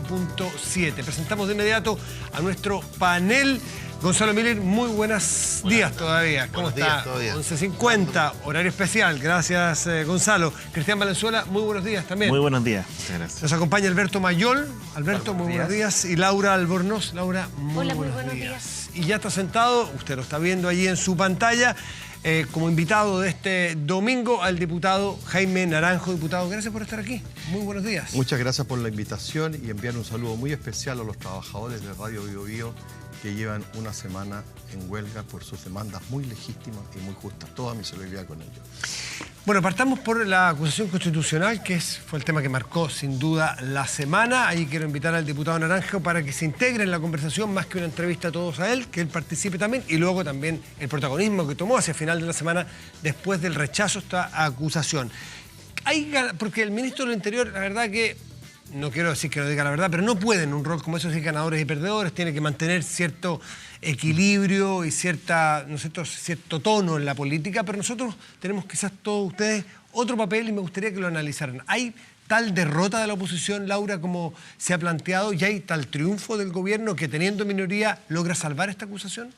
89.7. Presentamos de inmediato a nuestro panel. Gonzalo Miller, muy buenos días todavía. ¿Cómo está? 11:50, horario especial. Gracias, Gonzalo. Cristian Valenzuela, muy buenos días también. Muy buenos días. Muchas gracias. Nos acompaña Alberto Mayol. Alberto, muy buenos días. Y Laura Albornoz. Laura, muy buenos días. Y ya está sentado, usted lo está viendo allí en su pantalla, como invitado de este domingo al diputado Jaime Naranjo. Diputado, gracias por estar aquí. Muy buenos días. Muchas gracias por la invitación y enviar un saludo muy especial a los trabajadores de Radio Bio Bio que llevan una semana en huelga por sus demandas muy legítimas y muy justas. Toda mi solidaridad con ellos. Bueno, partamos por la acusación constitucional, que fue el tema que marcó sin duda la semana. Ahí quiero invitar al diputado Naranjo para que se integre en la conversación, más que una entrevista a todos a él, que él participe también, y luego también el protagonismo que tomó hacia el final de la semana después del rechazo a esta acusación. Porque el ministro del Interior, la verdad que, no quiero decir que no diga la verdad, pero no puede en un rol como eso decir ganadores y perdedores, tiene que mantener cierto equilibrio y cierto tono en la política, pero nosotros tenemos quizás todos ustedes otro papel y me gustaría que lo analizaran. ¿Hay tal derrota de la oposición, Laura, como se ha planteado, y hay tal triunfo del gobierno que teniendo minoría logra salvar esta acusación?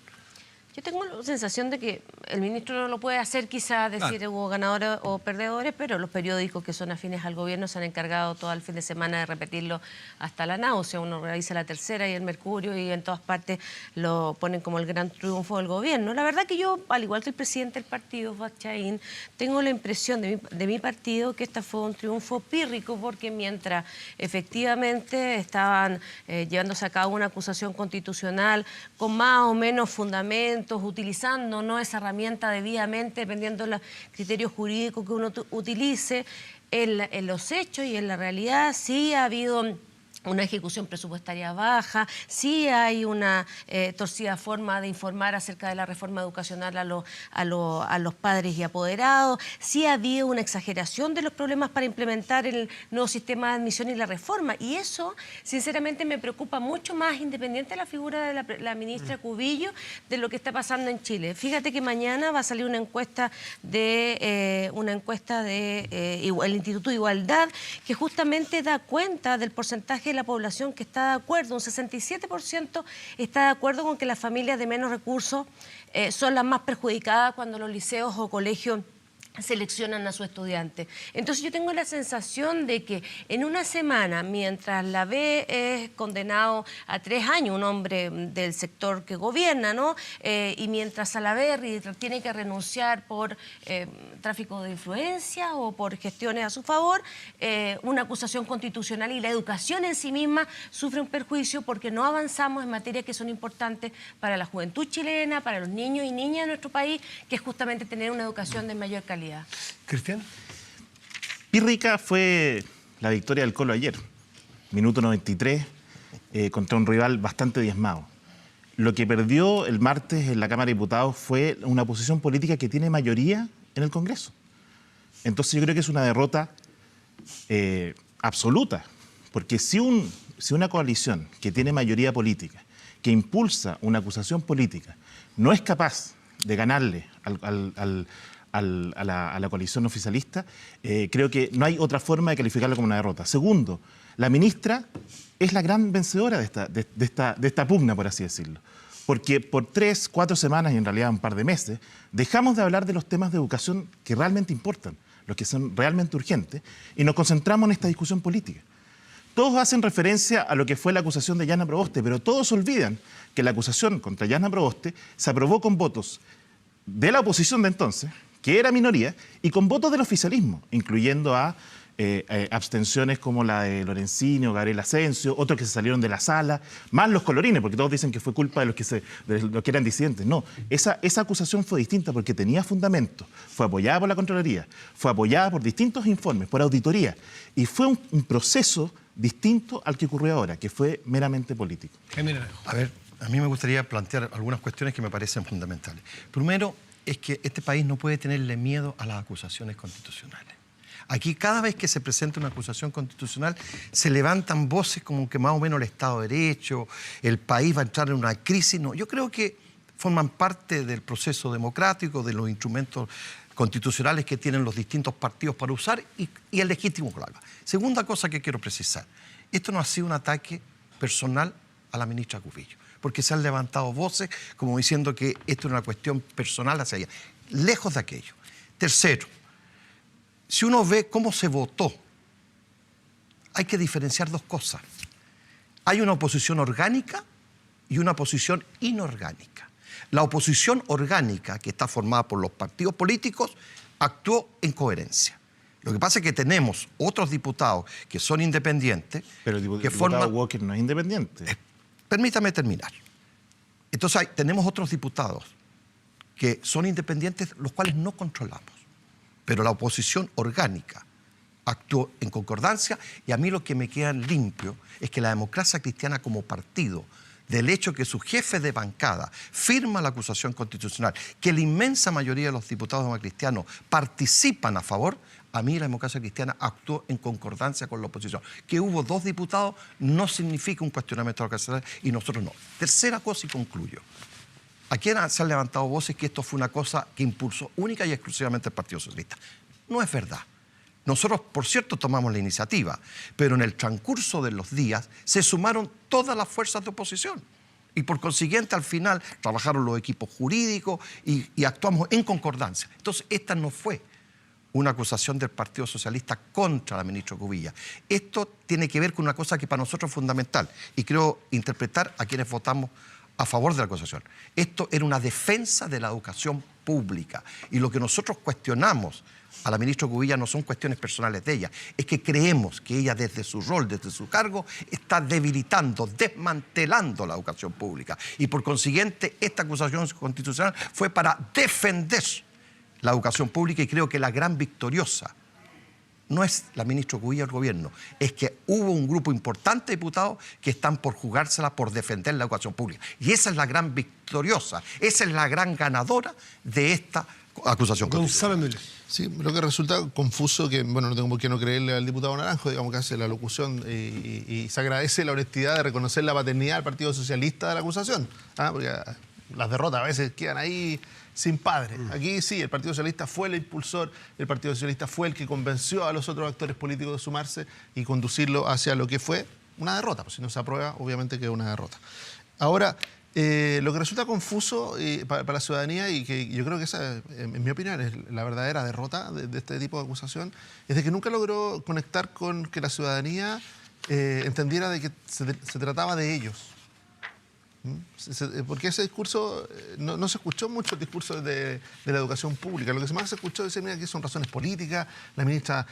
Yo tengo la sensación de que el ministro no lo puede hacer, quizás decir hubo ganadores o perdedores, pero los periódicos que son afines al gobierno se han encargado todo el fin de semana de repetirlo hasta la náusea. Uno revisa La Tercera y el Mercurio y en todas partes lo ponen como el gran triunfo del gobierno. La verdad que yo, al igual que el presidente del partido, Bachchain, tengo la impresión de mi partido que este fue un triunfo pírrico, porque mientras efectivamente estaban llevándose a cabo una acusación constitucional con más o menos fundamentos, utilizando esa herramienta debidamente, dependiendo de los criterios jurídicos que uno utilice, en los hechos y en la realidad sí ha habido una ejecución presupuestaria baja, sí hay una torcida forma de informar acerca de la reforma educacional a los padres y apoderados, sí ha habido una exageración de los problemas para implementar el nuevo sistema de admisión y la reforma, y eso sinceramente me preocupa mucho más, independiente de la figura de la ministra Cubillo, de lo que está pasando en Chile. Fíjate que mañana va a salir una encuesta del Instituto de Igualdad, que justamente da cuenta del porcentaje de la población que está de acuerdo. Un 67% está de acuerdo con que las familias de menos recursos son las más perjudicadas cuando los liceos o colegios seleccionan a su estudiante. Entonces yo tengo la sensación de que en una semana, mientras la B es condenado a 3 años, un hombre del sector que gobierna, ¿no? Y mientras Salaverry tiene que renunciar por tráfico de influencia o por gestiones a su favor, una acusación constitucional, y la educación en sí misma sufre un perjuicio porque no avanzamos en materias que son importantes para la juventud chilena, para los niños y niñas de nuestro país, que es justamente tener una educación de mayor calidad. Cristian. Pírrica fue la victoria del Colo ayer, minuto 93, contra un rival bastante diezmado. Lo que perdió el martes en la Cámara de Diputados fue una posición política que tiene mayoría en el Congreso. Entonces yo creo que es una derrota absoluta, porque si una coalición que tiene mayoría política, que impulsa una acusación política, no es capaz de ganarle a la coalición oficialista, creo que no hay otra forma de calificarlo como una derrota. Segundo, la ministra es la gran vencedora de esta pugna, por así decirlo. Porque por 3, 4 semanas y en realidad un par de meses, dejamos de hablar de los temas de educación que realmente importan, los que son realmente urgentes, y nos concentramos en esta discusión política. Todos hacen referencia a lo que fue la acusación de Yana Proboste, pero todos olvidan que la acusación contra Yana Proboste se aprobó con votos de la oposición de entonces, que era minoría, y con votos del oficialismo, incluyendo a abstenciones como la de Lorenzini o Gabriel Asensio, otros que se salieron de la sala, más los colorines, porque todos dicen que fue culpa de los que eran disidentes. No, esa acusación fue distinta porque tenía fundamento, fue apoyada por la Contraloría, fue apoyada por distintos informes, por auditoría, y fue un proceso distinto al que ocurrió ahora, que fue meramente político. A ver, a mí me gustaría plantear algunas cuestiones que me parecen fundamentales. Primero, es que este país no puede tenerle miedo a las acusaciones constitucionales. Aquí cada vez que se presenta una acusación constitucional se levantan voces como que más o menos el Estado de Derecho, el país va a entrar en una crisis. No, yo creo que forman parte del proceso democrático, de los instrumentos constitucionales que tienen los distintos partidos para usar y es legítimo que lo haga. Segunda cosa que quiero precisar, esto no ha sido un ataque personal a la ministra Cubillos, porque se han levantado voces como diciendo que esto es una cuestión personal hacia ella. Lejos de aquello. Tercero, si uno ve cómo se votó, hay que diferenciar dos cosas. Hay una oposición orgánica y una oposición inorgánica. La oposición orgánica, que está formada por los partidos políticos, actuó en coherencia. Lo que pasa es que tenemos otros diputados que son independientes. Pero el que diputado Walker no es independiente. Permítame terminar. Entonces tenemos otros diputados que son independientes, los cuales no controlamos. Pero la oposición orgánica actuó en concordancia, y a mí lo que me queda limpio es que la Democracia Cristiana como partido, del hecho que su jefe de bancada firma la acusación constitucional, que la inmensa mayoría de los diputados democristianos participan a favor, a mí la Democracia Cristiana actuó en concordancia con la oposición. Que hubo 2 diputados no significa un cuestionamiento de la Democracia Cristiana, y nosotros no. Tercera cosa, y concluyo. Aquí se han levantado voces que esto fue una cosa que impulsó única y exclusivamente el Partido Socialista. No es verdad. Nosotros, por cierto, tomamos la iniciativa, pero en el transcurso de los días se sumaron todas las fuerzas de oposición. Y por consiguiente, al final, trabajaron los equipos jurídicos y actuamos en concordancia. Entonces, esta no fue una acusación del Partido Socialista contra la ministra Cubillos. Esto tiene que ver con una cosa que para nosotros es fundamental, y creo interpretar a quienes votamos a favor de la acusación. Esto era una defensa de la educación pública, y lo que nosotros cuestionamos a la ministra Cubillos no son cuestiones personales de ella, es que creemos que ella desde su rol, desde su cargo, está debilitando, desmantelando la educación pública, y por consiguiente esta acusación constitucional fue para defender la educación pública, y creo que la gran victoriosa no es la ministra Cubillos del gobierno, es que hubo un grupo importante de diputados que están por jugársela por defender la educación pública. Y esa es la gran victoriosa, esa es la gran ganadora de esta acusación constitucional. Gonzalo Müller. Sí, lo que resulta confuso, que bueno, no tengo por qué no creerle al diputado Naranjo, digamos, que hace la locución y se agradece la honestidad de reconocer la paternidad del Partido Socialista de la acusación, porque las derrotas a veces quedan ahí sin padre. Aquí sí, el Partido Socialista fue el impulsor, el Partido Socialista fue el que convenció a los otros actores políticos de sumarse y conducirlo hacia lo que fue una derrota. Pues si no se aprueba, obviamente que es una derrota. Ahora, lo que resulta confuso para la ciudadanía, y que yo creo que esa, en mi opinión, es la verdadera derrota de este tipo de acusación, es de que nunca logró conectar con que la ciudadanía entendiera de que se trataba de ellos. Porque ese discurso, no se escuchó mucho el discurso de la educación pública. Lo que más se escuchó es decir, mira, que son razones políticas, la ministra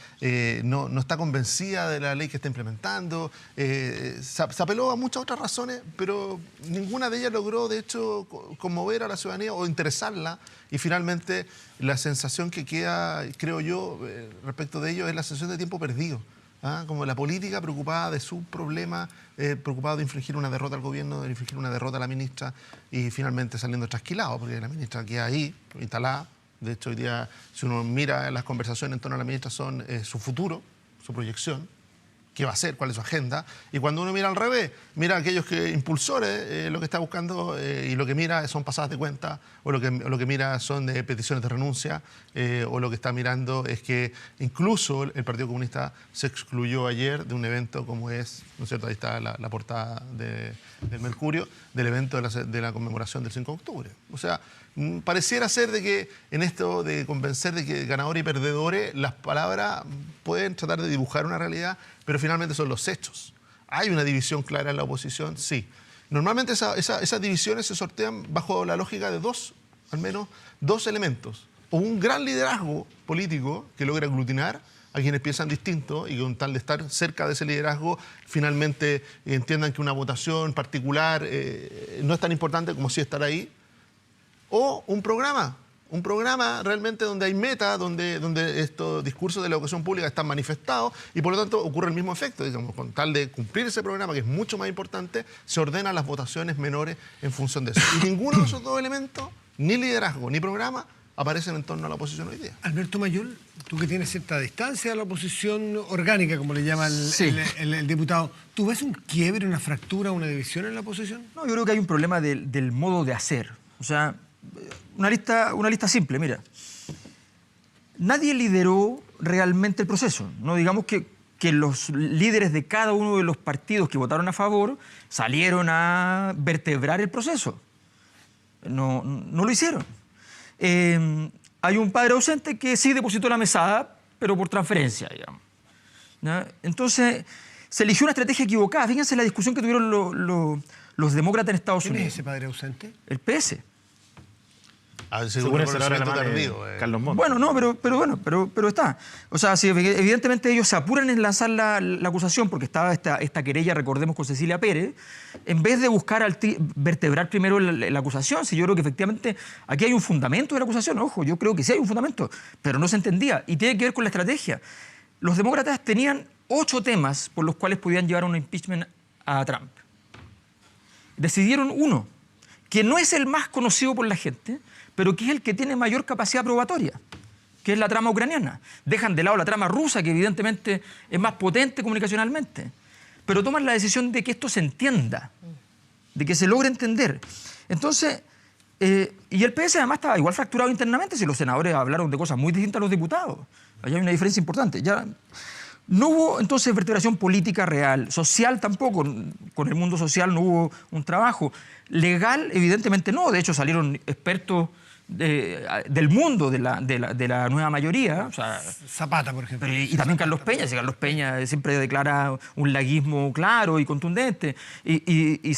no está convencida de la ley que está implementando, se apeló a muchas otras razones, pero ninguna de ellas logró, de hecho, conmover a la ciudadanía o interesarla, y finalmente la sensación que queda, creo yo, respecto de ello, es la sensación de tiempo perdido. Como la política preocupada de su problema, preocupada de infligir una derrota al gobierno, de infligir una derrota a la ministra, y finalmente saliendo trasquilado, porque la ministra queda ahí, instalada. De hecho, hoy día, si uno mira las conversaciones en torno a la ministra, son su futuro, su proyección, qué va a hacer, cuál es su agenda. Y cuando uno mira al revés, mira a aquellos impulsores, lo que está buscando, y lo que mira son pasadas de cuenta, o lo que mira son peticiones de renuncia, o lo que está mirando es que incluso el Partido Comunista se excluyó ayer de un evento como es, ¿no es cierto? Ahí está la portada del Mercurio, del evento de la conmemoración del 5 de octubre. O sea, pareciera ser de que en esto de convencer de que ganadores y perdedores, las palabras pueden tratar de dibujar una realidad, pero finalmente son los hechos. ¿Hay una división clara en la oposición? Sí. Normalmente esas divisiones se sortean bajo la lógica de al menos dos elementos. O un gran liderazgo político que logra aglutinar a quienes piensan distinto, y con tal de estar cerca de ese liderazgo, finalmente entiendan que una votación particular no es tan importante como si estar ahí. O un programa realmente donde hay meta, donde estos discursos de la educación pública están manifestados, y por lo tanto ocurre el mismo efecto, digamos, con tal de cumplir ese programa, que es mucho más importante, se ordenan las votaciones menores en función de eso. Y ninguno de esos dos elementos, ni liderazgo ni programa, aparecen en torno a la oposición hoy día. Alberto Mayol, tú que tienes cierta distancia a la oposición orgánica, como le llama el diputado, ¿tú ves un quiebre, una fractura, una división en la oposición? No, yo creo que hay un problema del modo de hacer. O sea, una lista simple, mira. Nadie lideró realmente el proceso. No digamos que que los líderes de cada uno de los partidos que votaron a favor salieron a vertebrar el proceso. No lo hicieron. Hay un padre ausente que sí depositó la mesada, pero por transferencia, digamos. ¿Ya? Entonces, se eligió una estrategia equivocada. Fíjense la discusión que tuvieron los demócratas en Estados Unidos. ¿Quién es ese padre ausente? El PS. A ver, Según el senador reconocimiento alemán tardío, Carlos Montt. Bueno, no, pero está. O sea, sí, evidentemente ellos se apuran en lanzar la acusación porque estaba esta querella, recordemos, con Cecilia Pérez, en vez de buscar vertebrar primero la acusación. Si yo creo que efectivamente aquí hay un fundamento de la acusación, ojo, yo creo que sí hay un fundamento, pero no se entendía. Y tiene que ver con la estrategia. Los demócratas tenían 8 temas por los cuales podían llevar un impeachment a Trump. Decidieron uno, que no es el más conocido por la gente, pero que es el que tiene mayor capacidad probatoria, que es la trama ucraniana. Dejan de lado la trama rusa, que evidentemente es más potente comunicacionalmente, pero toman la decisión de que esto se entienda, de que se logre entender. Entonces, y el PS además estaba igual fracturado internamente, si los senadores hablaron de cosas muy distintas a los diputados. Allá hay una diferencia importante. Ya no hubo entonces vertebración política real, social tampoco, con el mundo social no hubo un trabajo. Legal, evidentemente no, de hecho salieron expertos del mundo de la nueva mayoría. O sea, Zapata, por ejemplo. y también Carlos Peña. Si Carlos Peña siempre declara un laguismo claro y contundente. Y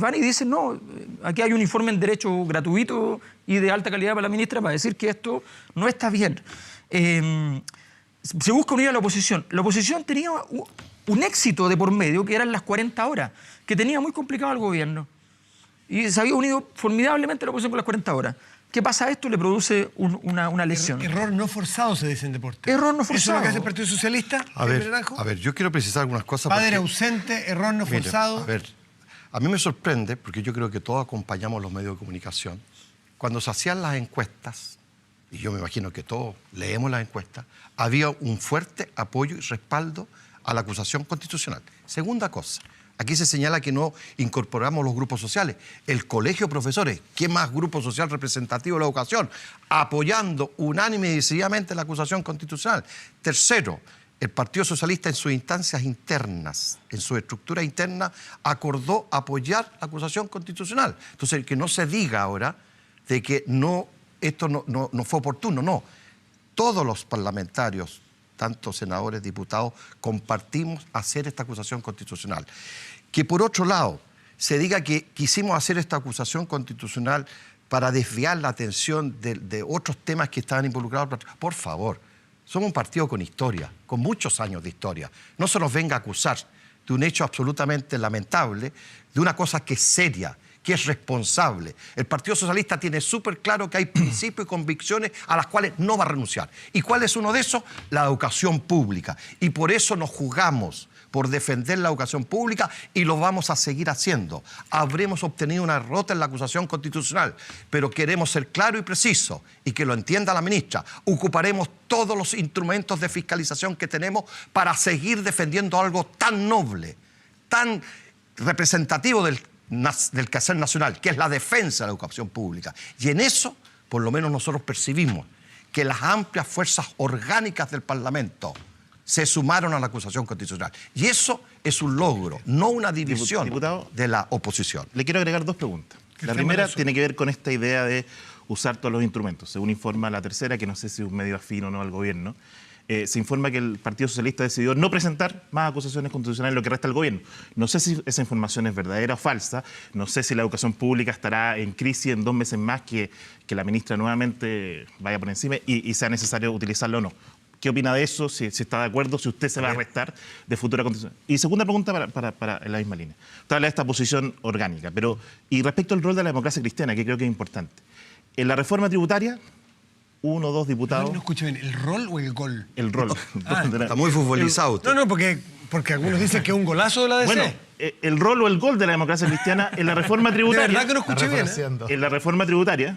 van y dicen, no, aquí hay un informe en derecho gratuito y de alta calidad para la ministra para decir que esto no está bien. Se busca unir a la oposición. La oposición tenía un éxito de por medio, que eran las 40 horas, que tenía muy complicado al gobierno. Y se había unido formidablemente la oposición con las 40 horas. ¿Qué pasa? Esto le produce una lesión. Error no forzado, se dice en deporte. Error no ¿Eso es lo forzado. que hace el Partido Socialista? A ver, yo quiero precisar algunas cosas. Padre porque, ausente, error no mire, forzado. A ver, a mí me sorprende, porque yo creo que todos acompañamos los medios de comunicación, cuando se hacían las encuestas, y yo me imagino que todos leemos las encuestas, había un fuerte apoyo y respaldo a la acusación constitucional. Segunda cosa, aquí se señala que no incorporamos los grupos sociales. El colegio de profesores, ¿qué más grupo social representativo de la educación? Apoyando unánime y decididamente la acusación constitucional. Tercero, el Partido Socialista en sus instancias internas, en su estructura interna, acordó apoyar la acusación constitucional. Entonces, que no se diga ahora de que esto no fue oportuno, no. Todos los parlamentarios, tanto senadores, diputados, compartimos hacer esta acusación constitucional. Que por otro lado, se diga que quisimos hacer esta acusación constitucional para desviar la atención de otros temas que estaban involucrados. Por favor, somos un partido con historia, con muchos años de historia. No se nos venga a acusar de un hecho absolutamente lamentable, de una cosa que es seria, que es responsable. El Partido Socialista tiene súper claro que hay principios y convicciones a las cuales no va a renunciar. ¿Y cuál es uno de esos? La educación pública. Y por eso nos jugamos por defender la educación pública y lo vamos a seguir haciendo. Habremos obtenido una derrota en la acusación constitucional, pero queremos ser claros y precisos y que lo entienda la ministra. Ocuparemos todos los instrumentos de fiscalización que tenemos para seguir defendiendo algo tan noble, tan representativo del quehacer nacional, que es la defensa de la educación pública. Y en eso, por lo menos nosotros percibimos que las amplias fuerzas orgánicas del Parlamento se sumaron a la acusación constitucional. Y eso es un logro, no una división de la oposición. Le quiero agregar 2 preguntas. La primera tiene que ver con esta idea de usar todos los instrumentos. Según informa La Tercera, que no sé si es un medio afín o no al gobierno, se informa que el Partido Socialista decidió no presentar más acusaciones constitucionales en lo que resta del gobierno. No sé si esa información es verdadera o falsa, no sé si la educación pública estará en crisis en 2 meses más que la ministra nuevamente vaya por encima y sea necesario utilizarlo o no. ¿Qué opina de eso? Si está de acuerdo, si usted se va a restar de futura constitución. Y segunda pregunta para en la misma línea. Usted habla de esta posición orgánica, y respecto al rol de la democracia cristiana, que creo que es importante. En la reforma tributaria, 1 o 2 diputados... No escuché bien, ¿el rol o el gol? El rol. Está muy futbolizado usted. No, porque algunos dicen que es un golazo de la DC. Bueno, el rol o el gol de la democracia cristiana en la reforma tributaria... De verdad que no escuché bien. En la reforma tributaria,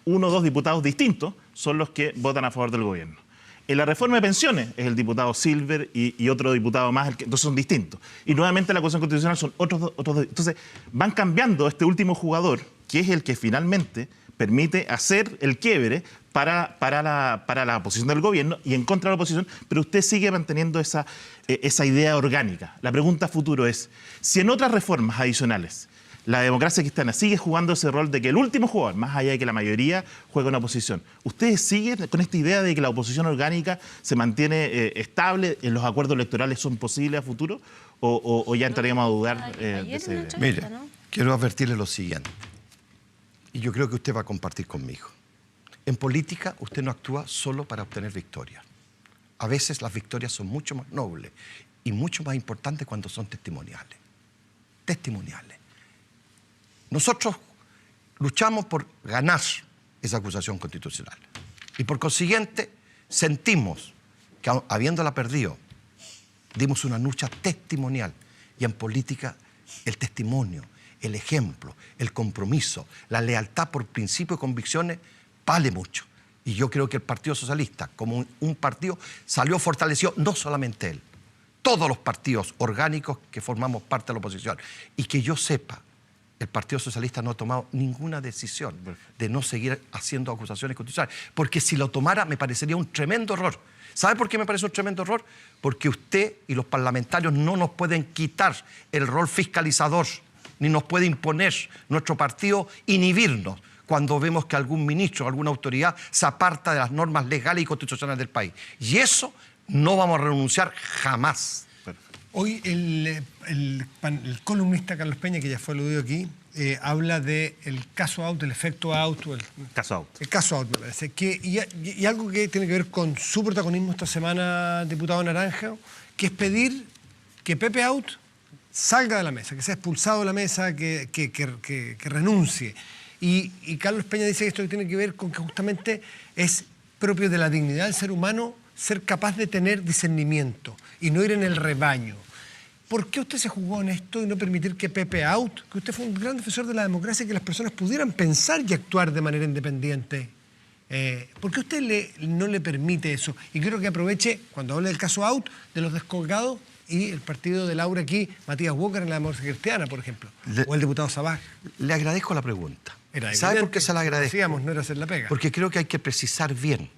1 o 2 diputados distintos son los que votan a favor del gobierno. En la reforma de pensiones es el diputado Silver y otro diputado más, entonces son distintos. Y nuevamente la acusación constitucional son otros dos. Entonces van cambiando este último jugador, que es el que finalmente permite hacer el quiebre para la posición del gobierno y en contra de la oposición, pero usted sigue manteniendo esa idea orgánica. La pregunta a futuro es, si en otras reformas adicionales la democracia cristiana sigue jugando ese rol de que el último jugador, más allá de que la mayoría juega una oposición, ¿ustedes siguen con esta idea de que la oposición orgánica se mantiene estable, los acuerdos electorales son posibles a futuro, o ya entraríamos a dudar de esa idea? Mire, quiero advertirle lo siguiente, y yo creo que usted va a compartir conmigo. En política usted no actúa solo para obtener victorias. A veces las victorias son mucho más nobles y mucho más importantes cuando son testimoniales. Testimoniales. Nosotros luchamos por ganar esa acusación constitucional. Y por consiguiente, sentimos que habiéndola perdido, dimos una lucha testimonial. Y en política, el testimonio, el ejemplo, el compromiso, la lealtad por principios y convicciones vale mucho. Y yo creo que el Partido Socialista, como un partido, salió fortalecido, no solamente él, todos los partidos orgánicos que formamos parte de la oposición. Y que yo sepa, el Partido Socialista no ha tomado ninguna decisión de no seguir haciendo acusaciones constitucionales. Porque si lo tomara, me parecería un tremendo error. ¿Sabe por qué me parece un tremendo error? Porque usted y los parlamentarios no nos pueden quitar el rol fiscalizador, ni nos puede imponer nuestro partido, inhibirnos cuando vemos que algún ministro o alguna autoridad se aparta de las normas legales y constitucionales del país. Y eso no vamos a renunciar jamás. Hoy el columnista Carlos Peña, que ya fue aludido aquí, habla del caso out, el efecto out. Caso out. El caso out, me parece. Y algo que tiene que ver con su protagonismo esta semana, diputado Naranjo, que es pedir que Pepe Out salga de la mesa, que sea expulsado de la mesa, que renuncie. Y Carlos Peña dice que esto tiene que ver con que justamente es propio de la dignidad del ser humano ser capaz de tener discernimiento y no ir en el rebaño. ¿Por qué usted se jugó en esto y no permitir que Pepe Out, que usted fue un gran defensor de la democracia y que las personas pudieran pensar y actuar de manera independiente? ¿Por qué usted no le permite eso? Y quiero que aproveche, cuando hable del caso Out, de los descolgados y el partido de Laura aquí, Matías Walker en la democracia cristiana, por ejemplo, o el diputado Sabaj. Le agradezco la pregunta. Era ¿Sabe por qué se la agradezco? Decíamos, no era hacer la pega. Porque creo que hay que precisar bien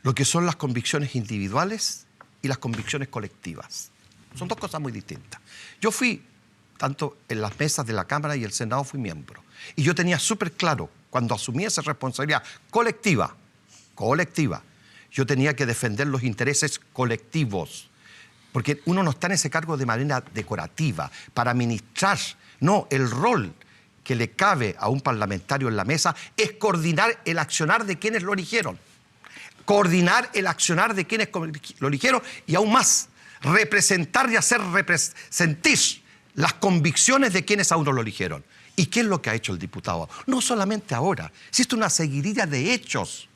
lo que son las convicciones individuales y las convicciones colectivas. Son dos cosas muy distintas. Yo fui, tanto en las mesas de la Cámara y el Senado, fui miembro. Y yo tenía súper claro, cuando asumí esa responsabilidad colectiva, yo tenía que defender los intereses colectivos. Porque uno no está en ese cargo de manera decorativa, para administrar. No, el rol que le cabe a un parlamentario en la mesa es coordinar el accionar de quienes lo eligieron. Coordinar el accionar de quienes lo eligieron y aún más, representar y hacer sentir las convicciones de quienes a uno lo eligieron. ¿Y qué es lo que ha hecho el diputado? No solamente ahora, existe una seguidilla de hechos.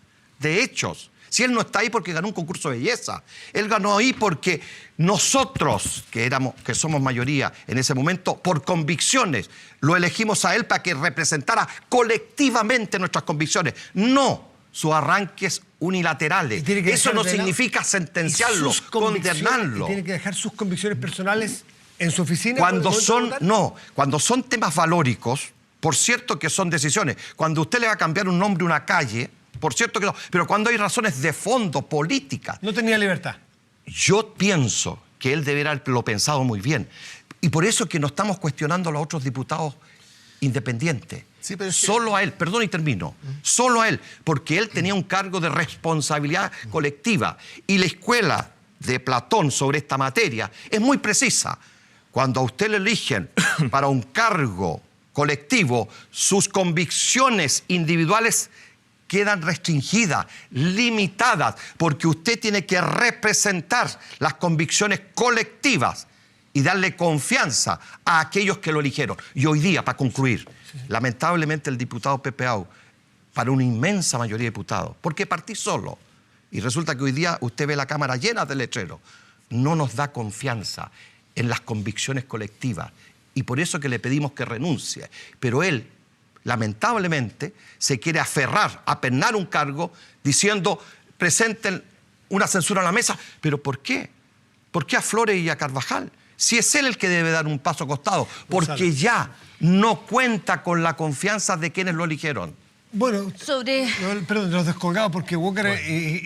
Si él no está ahí porque ganó un concurso de belleza, él ganó ahí porque nosotros, que somos mayoría en ese momento, por convicciones, lo elegimos a él para que representara colectivamente nuestras convicciones, no sus arranques unilaterales. Eso no significa sentenciarlo, condenarlo. Y tiene que dejar sus convicciones personales en su oficina. Cuando son temas valóricos, por cierto que son decisiones. Cuando usted le va a cambiar un nombre a una calle, por cierto que no. Pero cuando hay razones de fondo, políticas. No tenía libertad. Yo pienso que él debería haberlo pensado muy bien. Y por eso que no estamos cuestionando a los otros diputados independientes. Sí, pero solo a él, perdón y termino, solo a él, porque él tenía un cargo de responsabilidad colectiva. Y la escuela de Platón sobre esta materia es muy precisa. Cuando a usted le eligen para un cargo colectivo, sus convicciones individuales quedan restringidas, limitadas, porque usted tiene que representar las convicciones colectivas y darle confianza a aquellos que lo eligieron. Y hoy día, para concluir, lamentablemente el diputado Pepe Out, para una inmensa mayoría de diputados, porque partí solo, y resulta que hoy día usted ve la Cámara llena de letreros, no nos da confianza en las convicciones colectivas, y por eso que le pedimos que renuncie. Pero él, lamentablemente, se quiere aferrar, apernar un cargo, diciendo, presenten una censura a la mesa. ¿Pero por qué? ¿Por qué a Flores y a Carvajal? Si es él el que debe dar un paso a costado, porque ya no cuenta con la confianza de quienes lo eligieron. Bueno, Sobre... perdón, los descolgados, porque Walker,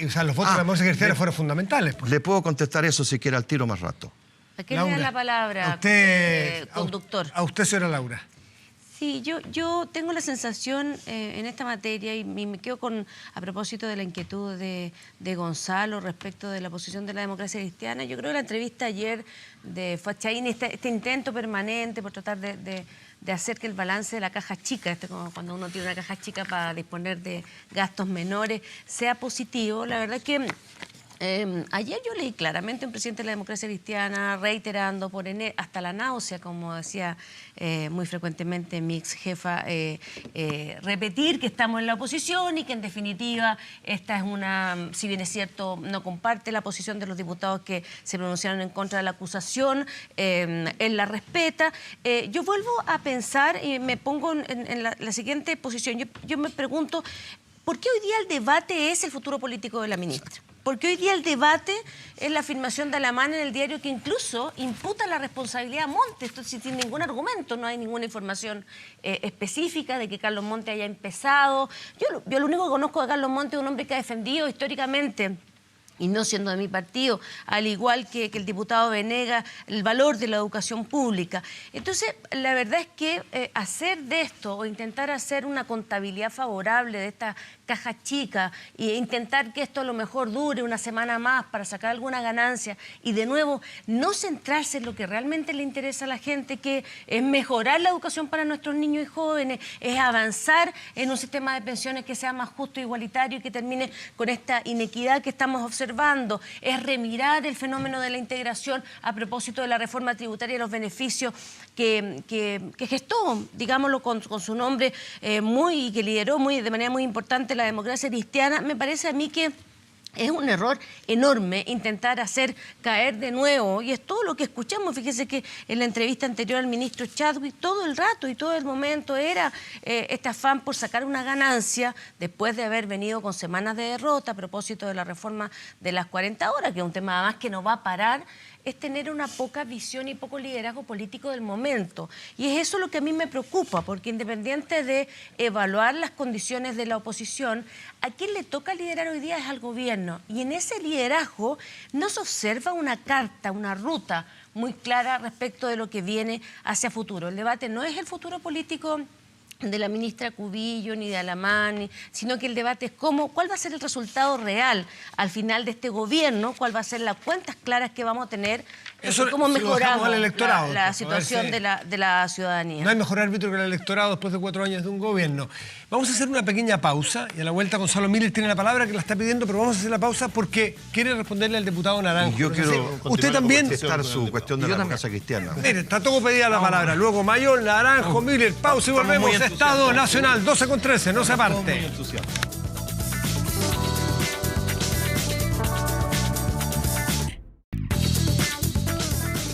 o sea, los votos de la democracia cristiana fueron fundamentales. Le puedo contestar eso si quiere al tiro más rato. ¿A qué le da la palabra, a usted, conductor? A usted, señora Laura. Sí, yo tengo la sensación en esta materia, y me quedo a propósito de la inquietud de Gonzalo respecto de la posición de la democracia cristiana. Yo creo que la entrevista ayer de Fachaín, este intento permanente por tratar de hacer que el balance de la caja chica, como cuando uno tiene una caja chica para disponer de gastos menores, sea positivo. La verdad es que ayer yo leí claramente a un presidente de la democracia cristiana reiterando hasta la náusea, como decía muy frecuentemente mi ex jefa, repetir que estamos en la oposición y que en definitiva esta es si bien es cierto, no comparte la posición de los diputados que se pronunciaron en contra de la acusación, él la respeta. Yo vuelvo a pensar y me pongo en la siguiente posición. Yo me pregunto, ¿por qué hoy día el debate es el futuro político de la ministra? Porque hoy día el debate es la afirmación de Alamán en el diario que incluso imputa la responsabilidad a Monte. Esto sin ningún argumento, no hay ninguna información específica de que Carlos Monte haya empezado. Yo lo único que conozco de Carlos Monte es un hombre que ha defendido históricamente, y no siendo de mi partido, al igual que el diputado Venega, el valor de la educación pública. Entonces, la verdad es que hacer de esto o intentar hacer una contabilidad favorable de esta caja chica e intentar que esto a lo mejor dure una semana más para sacar alguna ganancia y de nuevo no centrarse en lo que realmente le interesa a la gente, que es mejorar la educación para nuestros niños y jóvenes, es avanzar en un sistema de pensiones que sea más justo e igualitario y que termine con esta inequidad que estamos observando, es remirar el fenómeno de la integración a propósito de la reforma tributaria y los beneficios que gestó, digámoslo con su nombre, y que lideró de manera muy importante la democracia cristiana. Me parece a mí que es un error enorme intentar hacer caer de nuevo, y es todo lo que escuchamos. Fíjese que en la entrevista anterior al ministro Chadwick, todo el rato y todo el momento era este afán por sacar una ganancia después de haber venido con semanas de derrota a propósito de la reforma de las 40 horas, que es un tema además que no va a parar. Es tener una poca visión y poco liderazgo político del momento. Y es eso lo que a mí me preocupa, porque independiente de evaluar las condiciones de la oposición, a quien le toca liderar hoy día es al gobierno. Y en ese liderazgo no se observa una carta, una ruta muy clara respecto de lo que viene hacia futuro. El debate no es el futuro político de la ministra Cubillo ni de Alamán, sino que el debate es cuál va a ser el resultado real al final de este gobierno, cuál va a ser las cuentas claras que vamos a tener, cómo mejoramos la situación de la ciudadanía. No hay mejor árbitro que el electorado después de 4 años de un gobierno. Vamos a hacer una pequeña pausa y a la vuelta Gonzalo Miller tiene la palabra, que la está pidiendo, pero vamos a hacer la pausa porque quiere responderle al diputado Naranjo. Yo quiero usted también contestar su cuestión de la democracia cristiana. Mire, está todo pedida la palabra. Luego Mayor, Naranjo, Miller, pausa y volvemos. Estado Nacional 12:13, no se aparte.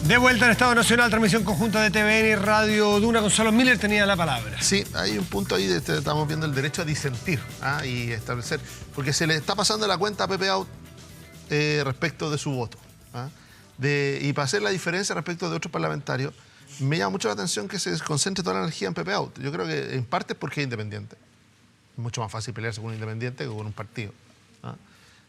De vuelta en Estado Nacional, transmisión conjunta de TVN y Radio Duna. Gonzalo Miller tenía la palabra. Sí, hay un punto ahí, estamos viendo el derecho a disentir y establecer, porque se le está pasando la cuenta a Pepe Out respecto de su voto. Y para hacer la diferencia respecto de otros parlamentarios, me llama mucho la atención que se concentre toda la energía en Pepe Out. Yo creo que en parte es porque es independiente. Es mucho más fácil pelearse con un independiente que con un partido.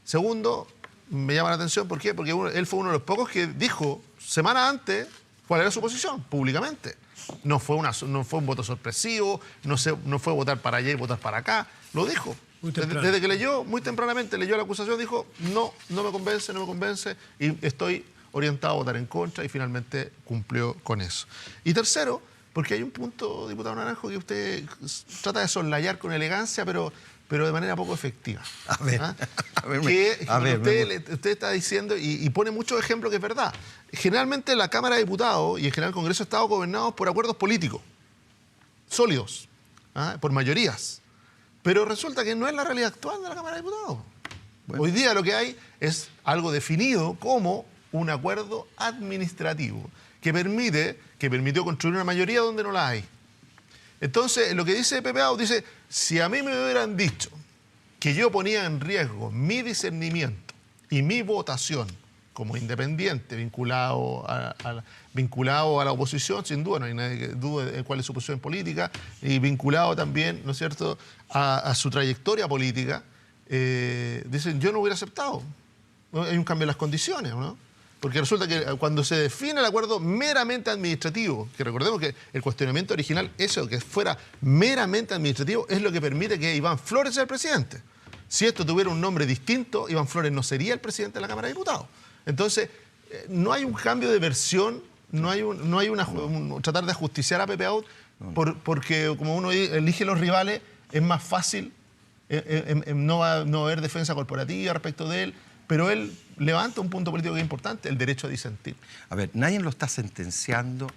Segundo, me llama la atención, ¿por qué? Porque él fue uno de los pocos que dijo semana antes cuál era su posición, públicamente. No fue un voto sorpresivo, no fue votar para allá y votar para acá. Lo dijo. Desde que leyó, muy tempranamente, leyó la acusación, dijo, no me convence, y estoy orientado a votar en contra, y finalmente cumplió con eso. Y tercero, porque hay un punto, diputado Naranjo, que usted trata de soslayar con elegancia, pero de manera poco efectiva. Usted está diciendo, y pone muchos ejemplos que es verdad. Generalmente la Cámara de Diputados y en general el Congreso están gobernados por acuerdos políticos, sólidos, por mayorías. Pero resulta que no es la realidad actual de la Cámara de Diputados. Bueno. Hoy día lo que hay es algo definido como un acuerdo administrativo que permitió construir una mayoría donde no la hay. Entonces, lo que dice Pepe Out dice, si a mí me hubieran dicho que yo ponía en riesgo mi discernimiento y mi votación como independiente, vinculado a la oposición, sin duda, no hay nadie que dude de cuál es su posición política, y vinculado también, ¿no es cierto?, a su trayectoria política, dicen, yo no hubiera aceptado. ¿No? Hay un cambio en las condiciones, ¿no? Porque resulta que cuando se define el acuerdo meramente administrativo, que recordemos que el cuestionamiento original, eso, que fuera meramente administrativo, es lo que permite que Iván Flores sea el presidente. Si esto tuviera un nombre distinto, Iván Flores no sería el presidente de la Cámara de Diputados. Entonces, no hay un cambio de versión, no hay tratar de ajusticiar a Pepe Out, porque como uno elige los rivales, es más fácil, no va a haber defensa corporativa respecto de él, pero él levanta un punto político que es importante, el derecho a disentir. A ver, nadie lo está sentenciando,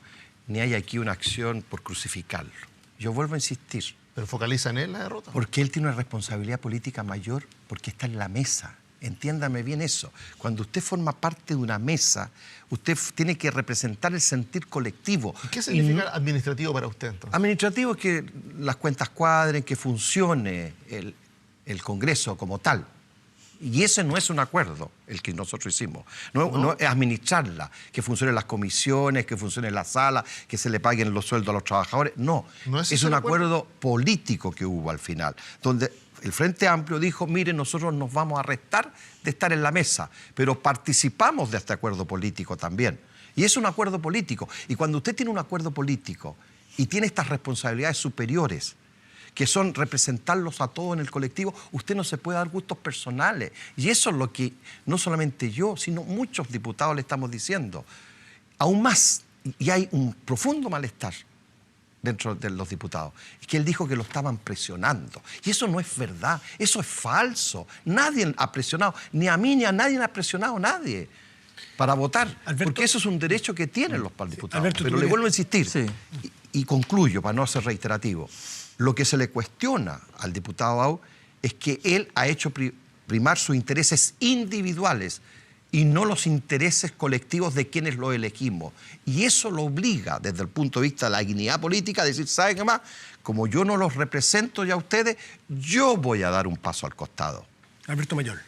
ni hay aquí una acción por crucificarlo. Yo vuelvo a insistir. Pero focaliza en él la derrota. Porque él tiene una responsabilidad política mayor, porque está en la mesa. Entiéndame bien eso. Cuando usted forma parte de una mesa, usted tiene que representar el sentir colectivo. ¿Y qué significa administrativo para usted entonces? Administrativo es que las cuentas cuadren, que funcione el Congreso como tal. Y ese no es un acuerdo, el que nosotros hicimos. No es administrarla, que funcionen las comisiones, que funcione la sala, que se le paguen los sueldos a los trabajadores. No es un acuerdo político que hubo al final, donde el Frente Amplio dijo, mire, nosotros nos vamos a restar de estar en la mesa, pero participamos de este acuerdo político también. Y es un acuerdo político. Y cuando usted tiene un acuerdo político y tiene estas responsabilidades superiores, que son representarlos a todos en el colectivo, usted no se puede dar gustos personales. Y eso es lo que no solamente yo, sino muchos diputados le estamos diciendo. Aún más, y hay un profundo malestar dentro de los diputados, es que él dijo que lo estaban presionando. Y eso no es verdad, eso es falso. Nadie ha presionado, ni a mí ni a nadie ha presionado nadie para votar. Alberto, porque eso es un derecho que tienen los diputados. Alberto, pero le vuelvo a insistir, sí. y concluyo para no ser reiterativo. Lo que se le cuestiona al diputado Au es que él ha hecho primar sus intereses individuales y no los intereses colectivos de quienes lo elegimos. Y eso lo obliga, desde el punto de vista de la dignidad política, a decir, ¿saben qué más? Como yo no los represento ya a ustedes, yo voy a dar un paso al costado. Alberto Mayol.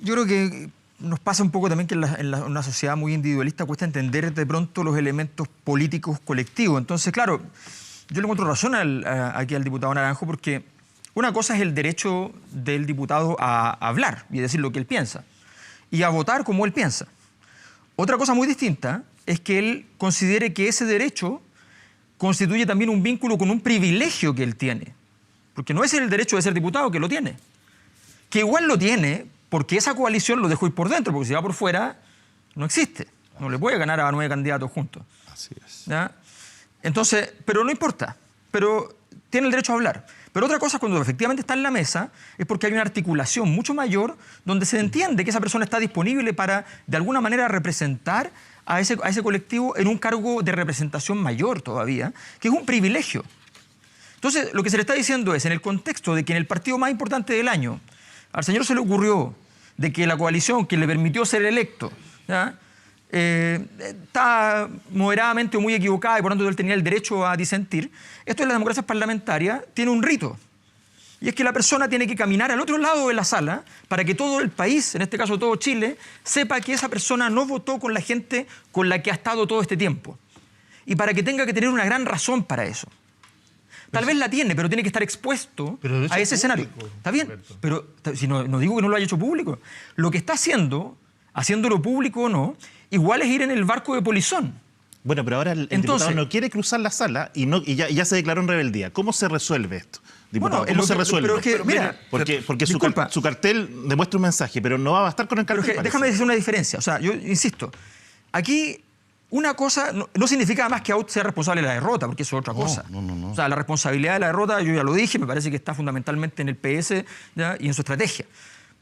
Yo creo que nos pasa un poco también que en una sociedad muy individualista cuesta entender de pronto los elementos políticos colectivos. Entonces, claro, yo le encuentro razón aquí al diputado Naranjo, porque una cosa es el derecho del diputado a hablar y decir lo que él piensa y a votar como él piensa. Otra cosa muy distinta es que él considere que ese derecho constituye también un vínculo con un privilegio que él tiene. Porque no es el derecho de ser diputado que lo tiene. Que igual lo tiene porque esa coalición lo dejó ir por dentro, porque si va por fuera no existe. No le puede ganar a 9 candidatos juntos. Así es. ¿Ya? Entonces, pero no importa, pero tiene el derecho a hablar. Pero otra cosa, cuando efectivamente está en la mesa, es porque hay una articulación mucho mayor donde se entiende que esa persona está disponible para, de alguna manera, representar a ese colectivo en un cargo de representación mayor todavía, que es un privilegio. Entonces, lo que se le está diciendo es, en el contexto de que en el partido más importante del año, al señor se le ocurrió de que la coalición que le permitió ser electo, ¿ya?, está moderadamente o muy equivocada y por lo tanto él tenía el derecho a disentir. Esto en las democracias parlamentarias tiene un rito. Y es que la persona tiene que caminar al otro lado de la sala para que todo el país, en este caso todo Chile, sepa que esa persona no votó con la gente con la que ha estado todo este tiempo. Y para que tenga que tener una gran razón para eso. Tal vez la tiene, pero tiene que estar expuesto a ese escenario. Está bien, pero si no digo que no lo haya hecho público. Lo que está haciéndolo público o no, igual es ir en el barco de Polizón. Bueno, pero ahora el diputado no quiere cruzar la sala y ya se declaró en rebeldía. ¿Cómo se resuelve esto, diputado? Bueno, ¿Cómo se resuelve? Pero es que, mira, porque su cartel demuestra un mensaje, pero no va a bastar con el cartel. Pero déjame decir una diferencia. O sea, yo insisto, aquí una cosa no significa además que Out sea responsable de la derrota, porque eso es otra cosa. No. O sea, la responsabilidad de la derrota, yo ya lo dije, me parece que está fundamentalmente en el PS, ¿ya?, y en su estrategia.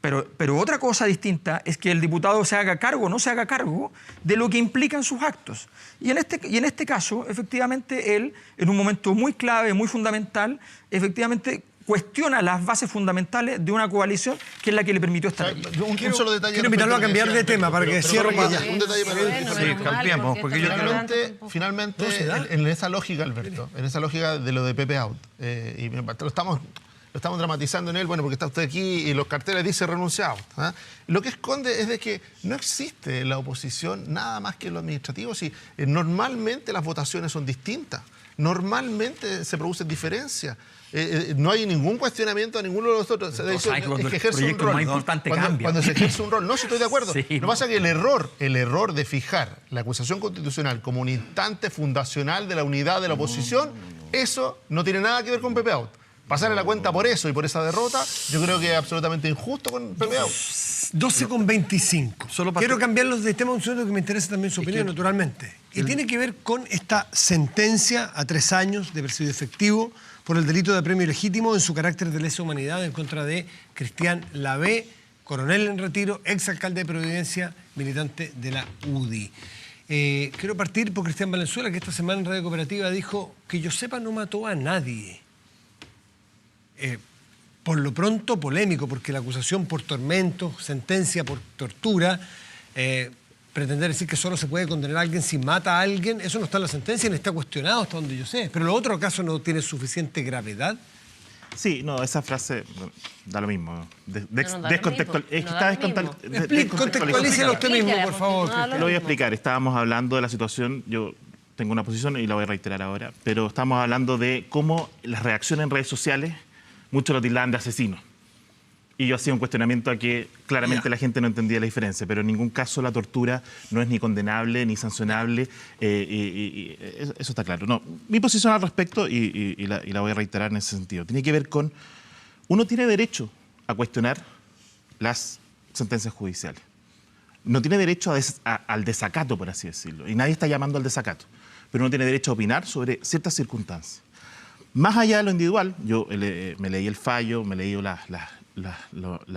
Pero otra cosa distinta es que el diputado se haga cargo o no se haga cargo de lo que implican sus actos. Y en este caso, efectivamente, él, en un momento muy clave, muy fundamental, efectivamente cuestiona las bases fundamentales de una coalición que es la que le permitió estar ahí. Un solo detalle. Quiero invitarlo a cambiar de tema para que cierre. Un detalle para Sí, cambiamos, porque yo finalmente en esa lógica, Alberto, en esa lógica de lo de Pepe Out, y lo estamos lo estamos dramatizando en él, bueno, porque está usted aquí y los carteles dice renunciado. ¿Ah? Lo que esconde es de que no existe en la oposición nada más que lo administrativo. Si normalmente las votaciones son distintas, normalmente se producen diferencias. No hay ningún cuestionamiento a ninguno de los otros. Entonces, es cuando que el ejerce un proyecto rol. más importante Cuando, cambia. cuando se ejerce un rol. No, si estoy de acuerdo. Sí, Lo que pasa es que el error de fijar la acusación constitucional como un instante fundacional de la unidad de la oposición, eso no tiene nada que ver con Pepe Out. Pasarle la cuenta por eso y por esa derrota, yo creo que es absolutamente injusto con Pepe Out. 12:25. Quiero cambiarlos de tema un segundo que me interesa también su opinión, naturalmente. Y tiene que ver con esta sentencia a 3 años de presidio efectivo por el delito de apremio ilegítimo en su carácter de lesa humanidad en contra de Cristian Lavé, coronel en retiro, exalcalde de Providencia, militante de la UDI. Quiero partir por Cristian Valenzuela, que esta semana en Radio Cooperativa dijo que yo sepa no mató a nadie. Por lo pronto polémico, porque la acusación por tormento, sentencia por tortura, pretender decir que solo se puede condenar a alguien si mata a alguien, eso no está en la sentencia ni está cuestionado hasta donde yo sé. Pero lo otro, ¿acaso no tiene suficiente gravedad? Sí, no, esa frase da lo mismo. Contextualícelo usted mismo, por favor. Lo voy a explicar. Estábamos hablando de la situación, yo tengo una posición y la voy a reiterar ahora, pero estamos hablando de cómo las reacciones en redes sociales, muchos lo tildaban de asesino. Y yo hacía un cuestionamiento a que claramente la gente no entendía la diferencia, pero en ningún caso la tortura no es ni condenable ni sancionable, y eso está claro. No, mi posición al respecto, y la voy a reiterar en ese sentido, tiene que ver con, uno tiene derecho a cuestionar las sentencias judiciales. No tiene derecho al desacato, por así decirlo, y nadie está llamando al desacato, pero uno tiene derecho a opinar sobre ciertas circunstancias. Más allá de lo individual, yo me leí el fallo, me leí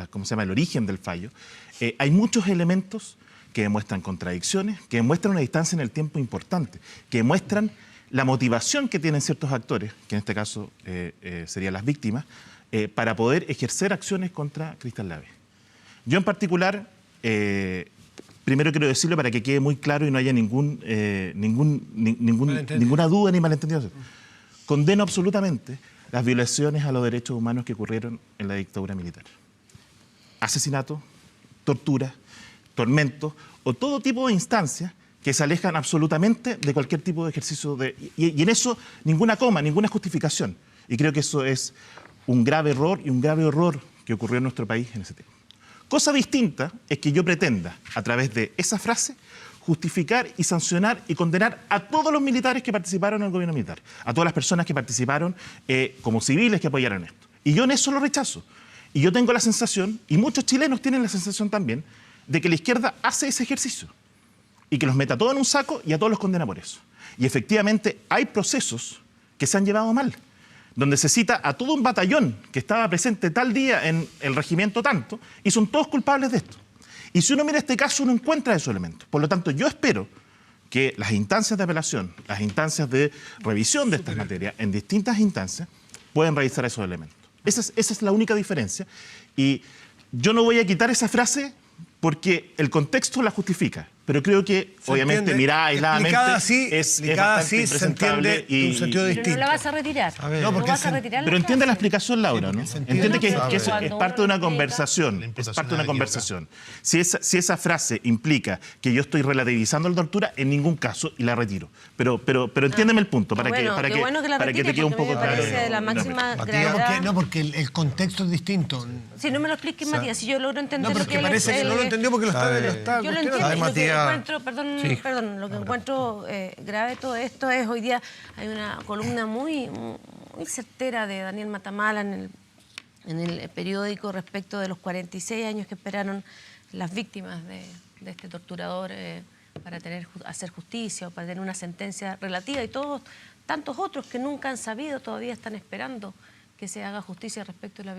¿cómo se llama? El origen del fallo. Hay muchos elementos que demuestran contradicciones, que demuestran una distancia en el tiempo importante, que demuestran la motivación que tienen ciertos actores, que en este caso serían las víctimas, para poder ejercer acciones contra Cristian Lavé. Yo en particular, primero quiero decirlo para que quede muy claro y no haya ninguna duda ni malentendido. Condeno absolutamente las violaciones a los derechos humanos que ocurrieron en la dictadura militar. Asesinatos, tortura, tormentos o todo tipo de instancias que se alejan absolutamente de cualquier tipo de ejercicio y en eso ninguna coma, ninguna justificación. Y creo que eso es un grave error y un grave horror que ocurrió en nuestro país en ese tiempo. Cosa distinta es que yo pretenda, a través de esa frase, justificar y sancionar y condenar a todos los militares que participaron en el gobierno militar, a todas las personas que participaron como civiles que apoyaron esto. Y yo en eso lo rechazo. Y yo tengo la sensación, y muchos chilenos tienen la sensación también, de que la izquierda hace ese ejercicio y que los mete a todos en un saco y a todos los condena por eso. Y efectivamente hay procesos que se han llevado mal, donde se cita a todo un batallón que estaba presente tal día en el regimiento tanto, y son todos culpables de esto. Y si uno mira este caso, uno encuentra esos elementos. Por lo tanto, yo espero que las instancias de apelación, las instancias de revisión de estas materias, en distintas instancias, puedan revisar esos elementos. Esa es la única diferencia. Y yo no voy a quitar esa frase porque el contexto la justifica. Pero creo que, obviamente, mirada aisladamente es bastante impresentable y un sentido distinto. Pero no la vas a retirar. No, porque vas a retirar. pero entiende la explicación, Laura, ¿no? Entiende que es parte de una conversación. imposición Es parte de una equívoca. conversación. Si esa frase implica que yo estoy relativizando la tortura, en ningún caso, y la retiro. Pero entiéndeme el punto, para que te quede un poco claro. De la máxima No, gravedad. porque el contexto es distinto. Si no me lo expliques, Matías, si yo logro entender No, lo porque que parece que no lo entendió porque lo está Yo lo entiendo. Ay, Lo que Matías. encuentro, perdón, lo que encuentro grave de todo esto es hoy día hay una columna muy certera de Daniel Matamala en el periódico respecto de los 46 años que esperaron las víctimas de este torturador para hacer justicia o para tener una sentencia relativa y todos tantos otros que nunca han sabido todavía están esperando que se haga justicia respecto a la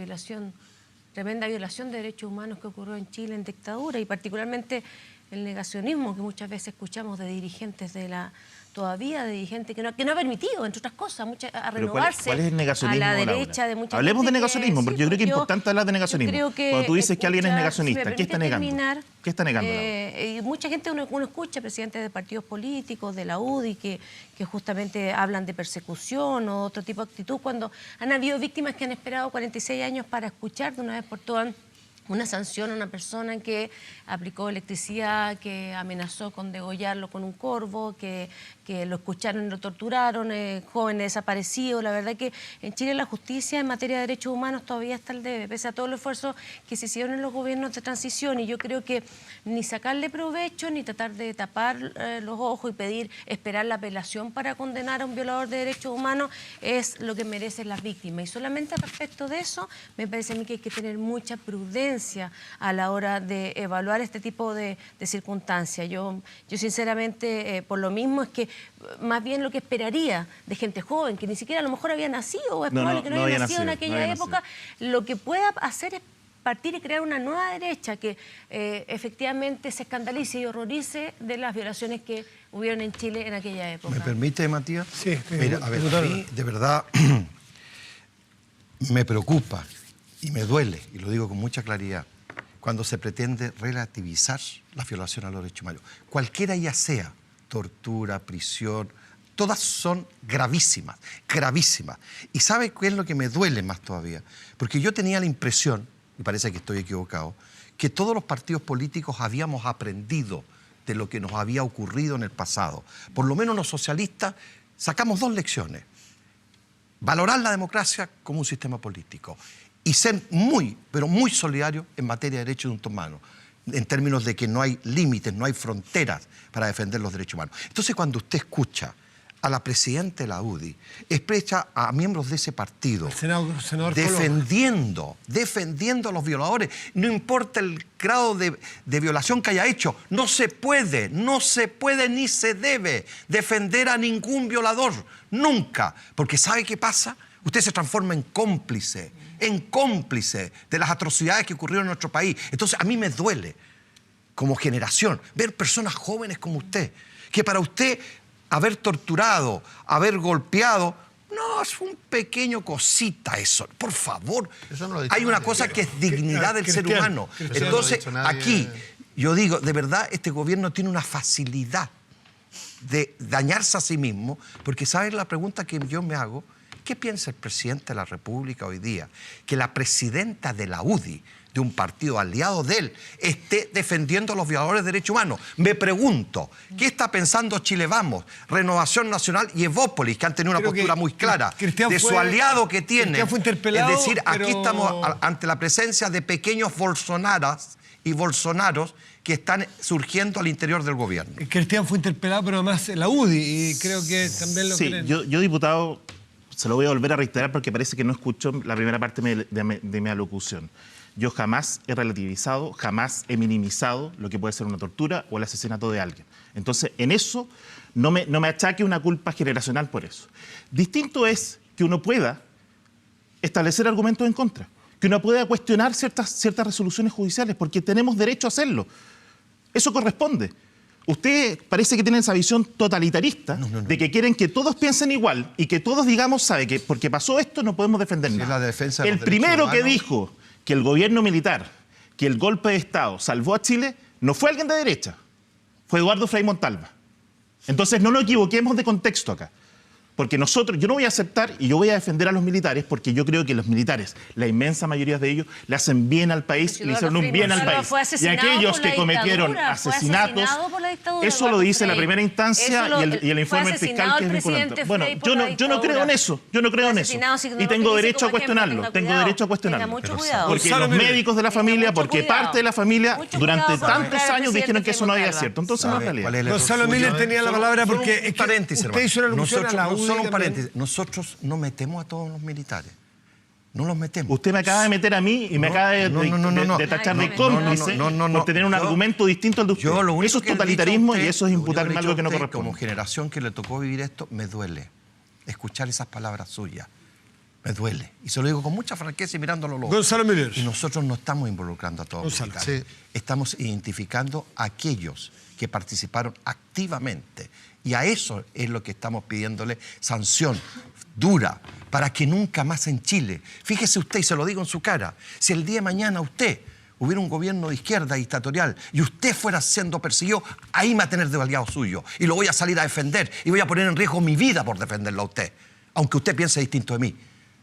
tremenda violación de derechos humanos que ocurrió en Chile en dictadura y particularmente el negacionismo que muchas veces escuchamos de dirigentes de la todavía de gente que no ha permitido, entre otras cosas, a Pero renovarse ¿cuál es el negacionismo, a la Laura? derecha de mucha Hablemos gente de negacionismo, que- porque yo creo que es importante hablar de negacionismo. yo creo que Cuando tú dices que alguien es escucha- negacionista, si me ¿qué está permite negando? terminar, ¿Qué está negando, Laura? y mucha gente, uno escucha presidentes de partidos políticos, de la UDI, que justamente hablan de persecución o otro tipo de actitud, cuando han habido víctimas que han esperado 46 años para escuchar de una vez por todas una sanción a una persona que aplicó electricidad, que amenazó con degollarlo con un corvo, que lo escucharon y lo torturaron, jóvenes desaparecidos. La verdad que en Chile la justicia en materia de derechos humanos todavía está al debe, pese a todo el esfuerzo que se hicieron en los gobiernos de transición. Y yo creo que ni sacarle provecho, ni tratar de tapar los ojos y esperar la apelación para condenar a un violador de derechos humanos es lo que merecen las víctimas. Y solamente respecto de eso, me parece a mí que hay que tener mucha prudencia a la hora de evaluar este tipo de circunstancias. Yo sinceramente, por lo mismo, es que más bien lo que esperaría de gente joven, que ni siquiera a lo mejor había nacido, o es probable que no haya nacido en aquella época, lo que pueda hacer es partir y crear una nueva derecha que efectivamente se escandalice y horrorice de las violaciones que hubieron en Chile en aquella época. ¿Me permite, Matías? Sí. Mira, a ver, a mí de verdad me preocupa y me duele, y lo digo con mucha claridad, cuando se pretende relativizar la violación a los derechos humanos. Cualquiera ya sea, tortura, prisión, todas son gravísimas, gravísimas. ¿Y sabe qué es lo que me duele más todavía? Porque yo tenía la impresión, y parece que estoy equivocado, que todos los partidos políticos habíamos aprendido de lo que nos había ocurrido en el pasado. Por lo menos los socialistas sacamos 2 lecciones. Valorar la democracia como un sistema político y ser muy, pero muy solidario en materia de derechos humanos, en términos de que no hay límites, no hay fronteras para defender los derechos humanos. Entonces, cuando usted escucha a la presidenta de la UDI, expresa a miembros de ese partido, senador defendiendo a los violadores, no importa el grado de violación que haya hecho, no se puede ni se debe defender a ningún violador, nunca, porque ¿sabe qué pasa? Usted se transforma en cómplice de las atrocidades que ocurrieron en nuestro país. Entonces, a mí me duele, como generación, ver personas jóvenes como usted, que para usted haber torturado, haber golpeado, no, es un pequeño cosita eso. Por favor, Eso no lo ha dicho hay una nadie. cosa que es dignidad del ser Cristian, humano. Cristian. Eso no lo ha Entonces, dicho nadie. aquí, yo digo, de verdad, este gobierno tiene una facilidad de dañarse a sí mismo, porque ¿saben la pregunta que yo me hago? ¿Qué piensa el presidente de la República hoy día? Que la presidenta de la UDI, de un partido aliado de él, esté defendiendo a los violadores de derechos humanos. Me pregunto, ¿qué está pensando Chile Vamos, Renovación Nacional y Evópolis, que han tenido una Creo que postura muy clara Cristian de su aliado que tiene? Cristian fue interpelado, es decir, aquí pero- estamos ante la presencia de pequeños bolsonaras y bolsonaros que están surgiendo al interior del gobierno. Cristian fue interpelado, pero además la UDI, y creo que también lo Sí, creen. yo, diputado, se lo voy a volver a reiterar porque parece que no escuchó la primera parte de mi alocución. Yo jamás he relativizado, jamás he minimizado lo que puede ser una tortura o el asesinato de alguien. Entonces, en eso no me achaque una culpa generacional por eso. Distinto es que uno pueda establecer argumentos en contra, que uno pueda cuestionar ciertas resoluciones judiciales, porque tenemos derecho a hacerlo. Eso corresponde. Usted parece que tiene esa visión totalitarista de que quieren que todos piensen igual y que todos digamos, sabe que porque pasó esto no podemos defender Sí, nada. la defensa de El los derechos primero que humanos. dijo que el gobierno militar, que el golpe de Estado salvó a Chile, no fue alguien de derecha, fue Eduardo Frei Montalva. Entonces no nos equivoquemos de contexto acá. Porque yo no voy a aceptar y yo voy a defender a los militares porque yo creo que los militares, la inmensa mayoría de ellos, le hacen bien al país, Pero le si hicieron Eduardo un bien Frei al Montalva país. fue Y asesinado aquellos por la que cometieron dictadura, fue asesinatos, asesinado por la dictadura, eso lo Eduardo dice la Frei. primera instancia Eso y el informe fue fiscal asesinado que es el vinculante. presidente Bueno, Frei por yo la no creo en dictadura. eso, yo no creo en Fue eso. asesinado, así que no Y lo tengo utilice derecho a como ejemplo, cuestionarlo, tenga tengo cuidado, derecho a cuestionarlo. tenga mucho cuidado. Porque Gonzalo, los mire, médicos de la tenga familia, mucho porque cuidado. parte de la familia, Mucho durante cuidado con tantos nombrar al años dijeron que eso no había presidente cierto. Entonces no es realidad. ¿Cuál es el error Gonzalo suyo? Miller tenía la palabra Solo porque un es que paréntesis, usted hermano. hizo una alusión a la Nosotros, UDI solo un también. paréntesis. Nosotros no metemos a todos los militares. No los metemos. Usted me acaba de meter a mí y me acaba de tachar de cómplice por tener un argumento distinto al de usted. Yo lo único Eso es que he totalitarismo dicho a y usted, eso es lo único imputarme he algo dicho que no a usted, corresponde. Como generación que le tocó vivir esto, me duele escuchar esas palabras suyas. Me duele. Y se lo digo con mucha franqueza y mirándolo los ojos. Gonzalo Müller. Y nosotros no estamos involucrando a todos los Gonzalo. mexicanos. Estamos identificando a aquellos que participaron activamente. Y a eso es lo que estamos pidiéndole sanción dura para que nunca más en Chile. Fíjese usted, y se lo digo en su cara, si el día de mañana usted hubiera un gobierno de izquierda dictatorial y usted fuera siendo perseguido, ahí me va a tener de aliado suyo. Y lo voy a salir a defender y voy a poner en riesgo mi vida por defenderlo a usted. Aunque usted piense distinto de mí.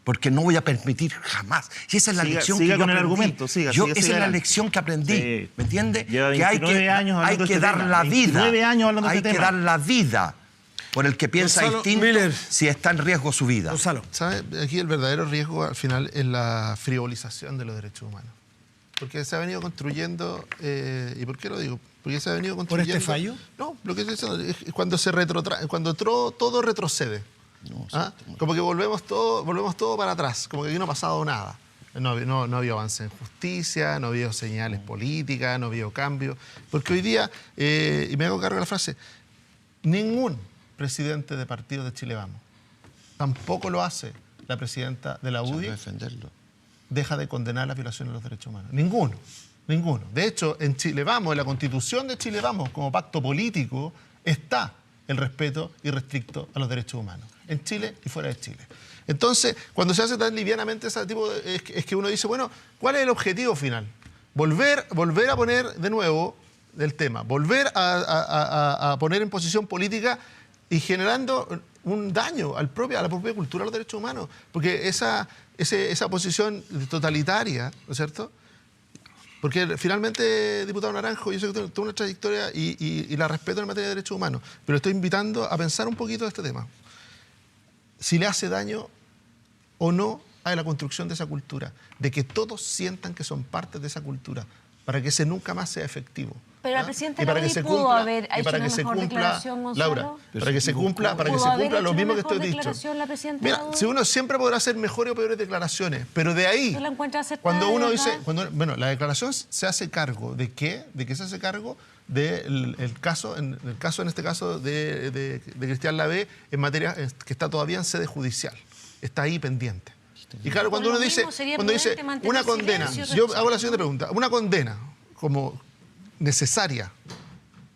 Porque no voy a permitir jamás. Y esa es la lección que yo con el aprendí. argumento, siga Esa es la adelante. lección que aprendí. Sí. ¿Me entiende? Lleva Que hay 29 años hay hablando de que este dar tema. la vida. 29 años hablando de hay este que tema. dar la vida por el que piensa Gonzalo distinto Müller. si está en riesgo su vida. Gonzalo. ¿Sabe? Aquí el verdadero riesgo al final es la frivolización de los derechos humanos. Porque se ha venido construyendo, ¿y por qué lo digo? Porque se ha venido ¿Por construyendo... este fallo? No, lo que estoy diciendo es cuando todo retrocede. ¿Ah? Como que volvemos todo para atrás, como que aquí no ha pasado nada. No ha habido avance en justicia, no ha habido señales políticas, no ha habido cambio. Porque hoy día, y me hago cargo de la frase, ningún presidente de partido de Chile Vamos, tampoco lo hace la presidenta de la UDI, defenderlo. deja de condenar las violaciones de los derechos humanos. Ninguno. De hecho, en Chile Vamos, en la Constitución de Chile Vamos, como pacto político, está el respeto irrestricto a los derechos humanos, en Chile y fuera de Chile. Entonces, cuando se hace tan livianamente ese tipo es que uno dice, bueno, ¿cuál es el objetivo final? Volver a poner de nuevo el tema, volver a poner en posición política y generando un daño a la propia cultura de los derechos humanos. Porque esa posición totalitaria, ¿no es cierto? Porque finalmente, diputado Naranjo, yo sé que tengo una trayectoria y la respeto en materia de derechos humanos, pero estoy invitando a pensar un poquito de este tema. Si le hace daño o no a la construcción de esa cultura, de que todos sientan que son parte de esa cultura, para que ese nunca más sea efectivo. Pero la presidenta Lodi pudo haber hecho una mejor declaración, Gonzalo. Laura, para que se cumpla lo mismo que estoy dicho. Mira, si uno siempre podrá hacer mejores o peores declaraciones, pero de ahí, ¿Tú la encuentras acertada, cuando uno de dice, verdad? bueno, la declaración se hace cargo de qué, de que se hace cargo del caso, en este caso de Cristian Lavé, en materia que está todavía en sede judicial, está ahí pendiente. Y claro, cuando Por uno lo dice, mismo sería cuando dice prudente mantener una condena, silencio yo respecto hago la a siguiente pregunta, una condena como necesaria,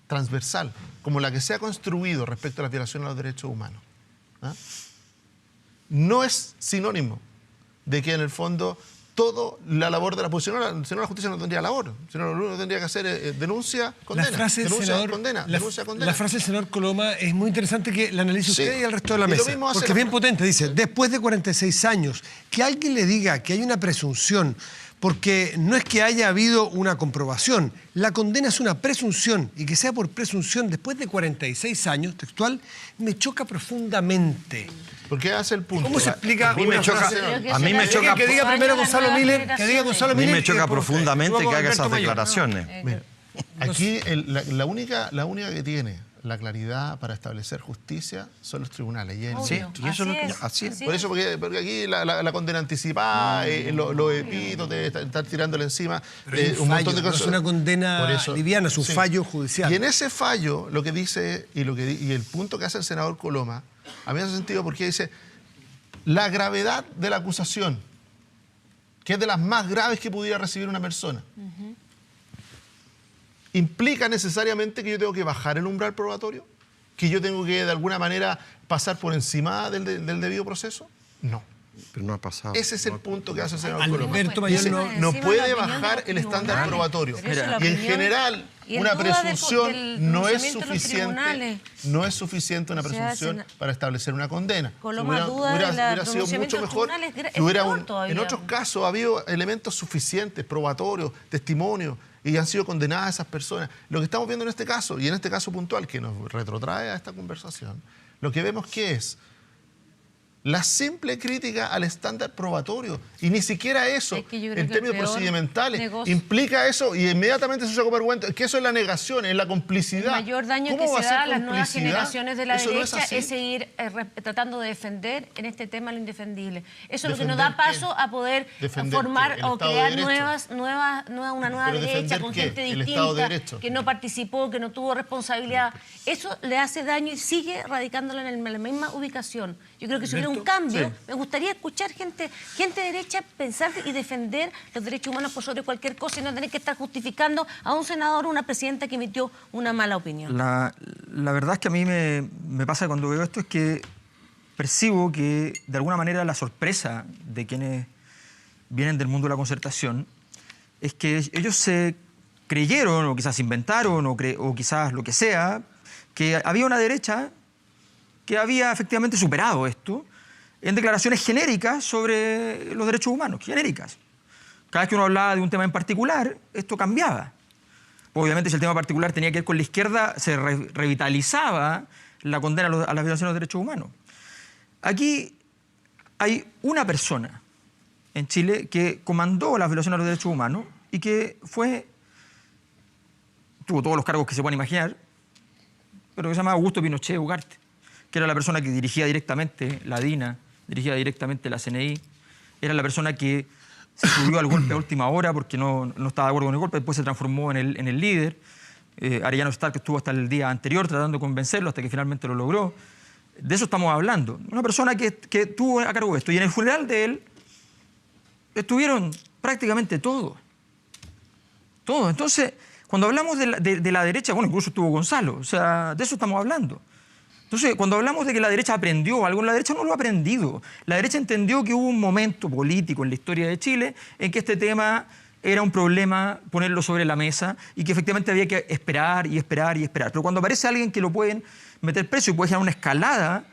transversal, como la que se ha construido respecto a la violación a los derechos humanos, ¿ah? No es sinónimo de que en el fondo toda la labor de la justicia, si no la justicia no tendría labor, si no lo único que tendría que hacer es denuncia, condena, La frase del denuncia, senador, condena, la, denuncia, condena. la frase del senador Coloma es muy interesante que la analice Sí. usted y el resto de la Y lo mesa. mismo hace Porque la- es bien potente. Dice, después de 46 años, que alguien le diga que hay una presunción, porque no es que haya habido una comprobación, la condena es una presunción, y que sea por presunción después de 46 años, textual, me choca profundamente. ¿Por qué hace el punto? ¿Cómo se explica A mí me una choca- frase? a mí me choca- Que diga primero Gonzalo Miller, que diga Gonzalo A mí Miller. me y choca después usted. profundamente Luego que haga Alberto esas Mayor. declaraciones. Mira, aquí la única que tiene la claridad para establecer justicia son los tribunales. Y Obvio. Sí, y eso Así no- es, así es. así Por eso, porque aquí la condena anticipada, los epítetos, estar tirándole encima, Pero hay un fallo, no es una condena liviana, es un fallo judicial. Y en ese fallo, lo que dice, y el punto que hace el senador Coloma, a mí me hace sentido porque dice, la gravedad de la acusación, que es de las más graves que pudiera recibir una persona, ¿implica necesariamente que yo tengo que bajar el umbral probatorio? ¿Que yo tengo que, de alguna manera, pasar por encima del debido proceso? No. Pero no ha pasado. Ese es el punto que hace el senador Coloma. Alberto Mayor Dice, no- no Encima puede la opinión de bajar los el estándar tribunales. probatorio. Pero eso es la Y en opinión general, y en una duda del presunción no es pronunciamiento de los suficiente. tribunales. No es suficiente una O sea, presunción para establecer una condena. Coloma duda hubiera del sido pronunciamiento mucho de los mejor tribunales, que es hubiera peor todavía. en otros casos ha habido elementos suficientes, probatorios, testimonios, y han sido condenadas esas personas. Lo que estamos viendo en este caso, y en este caso puntual, que nos retrotrae a esta conversación, lo que vemos que es la simple crítica al estándar probatorio. Y ni siquiera eso, Es que yo creo en que el términos peor procedimentales, negocio- implica eso y inmediatamente se saca por cuenta que eso es la negación, es la complicidad. El mayor daño ¿Cómo que va se a ser da a las nuevas complicidad? generaciones de la Eso no es derecha así. es seguir tratando de defender en este tema lo indefendible. Eso es lo que nos ¿Defender da paso qué? a poder ¿Defender formar qué? ¿El o Estado de crear Derecho? una nueva ¿Pero derecha defender con qué? gente ¿El Estado de distinta, Derecho? que no participó, que no tuvo responsabilidad. Eso le hace daño y sigue radicándolo en la misma ubicación. Yo creo que si hubiera un cambio, Sí. me gustaría escuchar gente derecha pensar y defender los derechos humanos por sobre cualquier cosa y no tener que estar justificando a un senador o una presidenta que emitió una mala opinión. La verdad es que a mí me pasa cuando veo esto es que percibo que de alguna manera la sorpresa de quienes vienen del mundo de la concertación es que ellos se creyeron o quizás inventaron o quizás lo que sea, que había una derecha que había efectivamente superado esto en declaraciones genéricas sobre los derechos humanos, genéricas. Cada vez que uno hablaba de un tema en particular, esto cambiaba. Obviamente, si el tema particular tenía que ver con la izquierda, se revitalizaba la condena a las violaciones de los derechos humanos. Aquí hay una persona en Chile que comandó las violaciones de los derechos humanos y que tuvo todos los cargos que se pueden imaginar, pero que se llama Augusto Pinochet Ugarte, que era la persona que dirigía directamente la DINA, dirigía directamente la CNI, era la persona que se subió al golpe a última hora porque no estaba de acuerdo con el golpe, después se transformó en el líder. Arellano Stark estuvo hasta el día anterior tratando de convencerlo hasta que finalmente lo logró. De eso estamos hablando. Una persona que tuvo a cargo esto. Y en el funeral de él estuvieron prácticamente todos. Todos. Entonces, cuando hablamos de la derecha, bueno, incluso estuvo Gonzalo, o sea, de eso estamos hablando. Entonces, cuando hablamos de que la derecha aprendió algo, la derecha no lo ha aprendido. La derecha entendió que hubo un momento político en la historia de Chile en que este tema era un problema ponerlo sobre la mesa y que efectivamente había que esperar y esperar y esperar. Pero cuando aparece alguien que lo pueden meter preso y puede generar una escalada,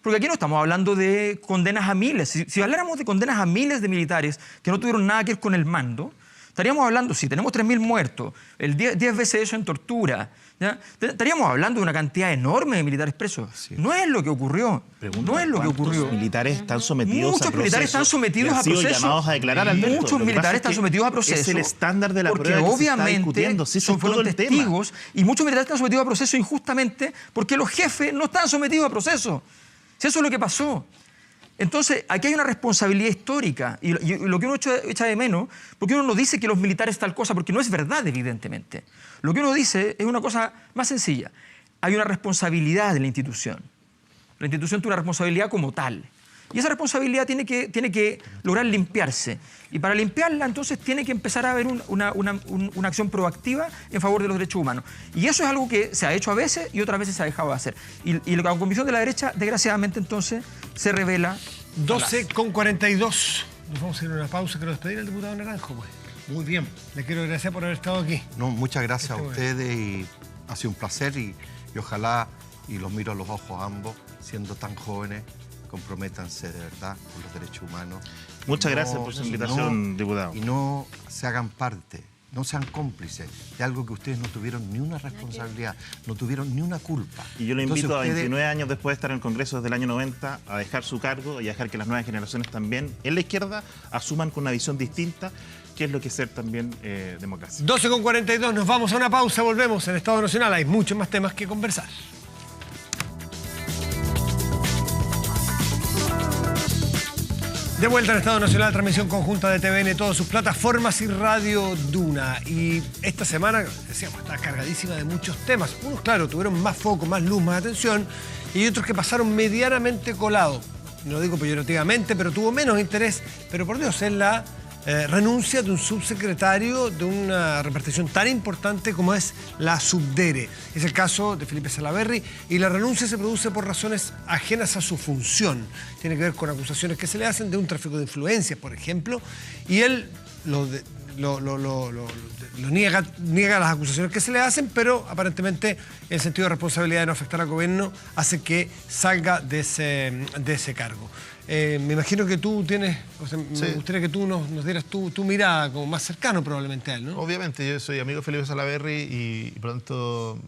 porque aquí no estamos hablando de condenas a miles. Si habláramos de condenas a miles de militares que no tuvieron nada que ver con el mando, estaríamos hablando, si tenemos 3.000 muertos, 10 veces eso en tortura, ¿ya? Estaríamos hablando de una cantidad enorme de militares presos. Sí. No es lo que ocurrió. No es lo que ocurrió. Muchos militares están sometidos a proceso. Muchos militares están sometidos a proceso. Llamados a declarar, Alberto. Muchos militares están sometidos a proceso. Es el estándar de la porque prueba que obviamente se está discutiendo. Sí, fueron testigos y muchos militares están sometidos a proceso injustamente porque los jefes no están sometidos a proceso. Si eso es lo que pasó. Entonces, aquí hay una responsabilidad histórica y lo que uno echa de menos, porque uno no dice que los militares tal cosa, porque no es verdad, evidentemente. Lo que uno dice es una cosa más sencilla. Hay una responsabilidad de la institución. La institución tiene una responsabilidad como tal. Y esa responsabilidad tiene que lograr limpiarse. Y para limpiarla, entonces, tiene que empezar a haber una acción proactiva en favor de los derechos humanos. Y eso es algo que se ha hecho a veces y otras veces se ha dejado de hacer. Y la convicción de la derecha, desgraciadamente, entonces, se revela. 12:42. Nos vamos a ir a una pausa. Quiero despedir al diputado Naranjo, pues. Muy bien. Le quiero agradecer por haber estado aquí. No, muchas gracias a ustedes y ha sido un placer y ojalá, y los miro a los ojos a ambos, siendo tan jóvenes, comprométanse de verdad con los derechos humanos. Muchas gracias por su invitación, diputado. Y no se hagan parte, no sean cómplices de algo que ustedes no tuvieron ni una responsabilidad, no tuvieron ni una culpa. Y yo lo invito a 29 años después de estar en el Congreso desde el año 90 a dejar su cargo y a dejar que las nuevas generaciones también en la izquierda asuman con una visión distinta qué es lo que es ser también democracia. 12:42, nos vamos a una pausa, volvemos en Estado Nacional. Hay muchos más temas que conversar. De vuelta en Estado Nacional, transmisión conjunta de TVN, todas sus plataformas y Radio Duna. Y esta semana, decíamos, está cargadísima de muchos temas. Unos, claro, tuvieron más foco, más luz, más atención, y otros que pasaron medianamente colados. No lo digo peyorativamente, pero tuvo menos interés. Pero por Dios, es la renuncia de un subsecretario de una repartición tan importante como es la Subdere. Es el caso de Felipe Salaverry y la renuncia se produce por razones ajenas a su función. Tiene que ver con acusaciones que se le hacen de un tráfico de influencias, por ejemplo, y él niega las acusaciones que se le hacen, pero aparentemente el sentido de responsabilidad de no afectar al gobierno hace que salga de ese cargo. Me imagino que tú tienes, me gustaría que tú nos dieras tu mirada como más cercano probablemente a él, ¿no? Obviamente, yo soy amigo de Felipe Salaverry y por lo tanto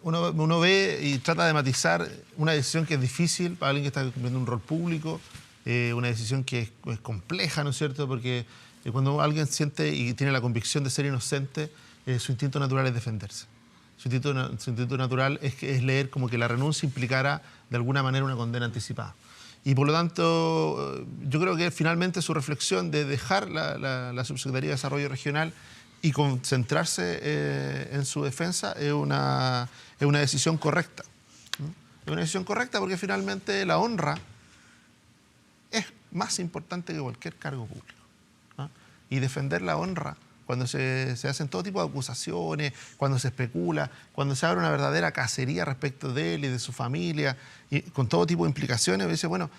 uno ve y trata de matizar una decisión que es difícil para alguien que está cumpliendo un rol público, una decisión que es compleja, ¿no es cierto? Porque cuando alguien siente y tiene la convicción de ser inocente, su instinto natural es defenderse. Su instinto natural es leer como que la renuncia implicara de alguna manera una condena anticipada. Y por lo tanto, yo creo que finalmente su reflexión de dejar la Subsecretaría de Desarrollo Regional y concentrarse en su defensa es una decisión correcta. Es una decisión correcta porque finalmente la honra es más importante que cualquier cargo público, ¿no? Y defender la honra cuando se hacen todo tipo de acusaciones, cuando se especula, cuando se abre una verdadera cacería respecto de él y de su familia, y con todo tipo de implicaciones, dice, bueno,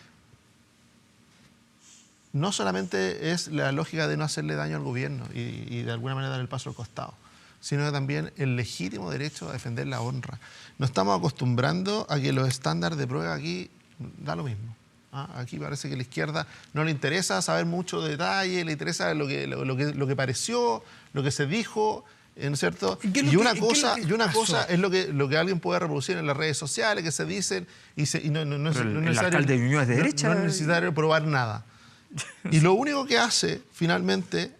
no solamente es la lógica de no hacerle daño al gobierno y de alguna manera dar el paso al costado, sino que también el legítimo derecho a defender la honra. Nos estamos acostumbrando a que los estándares de prueba aquí da lo mismo. Aquí parece que a la izquierda no le interesa saber mucho detalle, le interesa lo que pareció, lo que se dijo, ¿no es cierto? Y una cosa es lo que alguien puede reproducir en las redes sociales, que se dicen, y no es el alcalde de Ñuñoa es de derecha. No es necesario probar nada. Y lo único que hace, finalmente,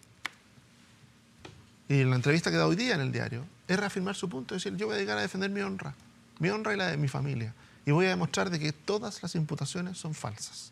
y en la entrevista que da hoy día en el diario, es reafirmar su punto, es decir, yo voy a dedicar a defender mi honra y la de mi familia. Y voy a demostrar de que todas las imputaciones son falsas.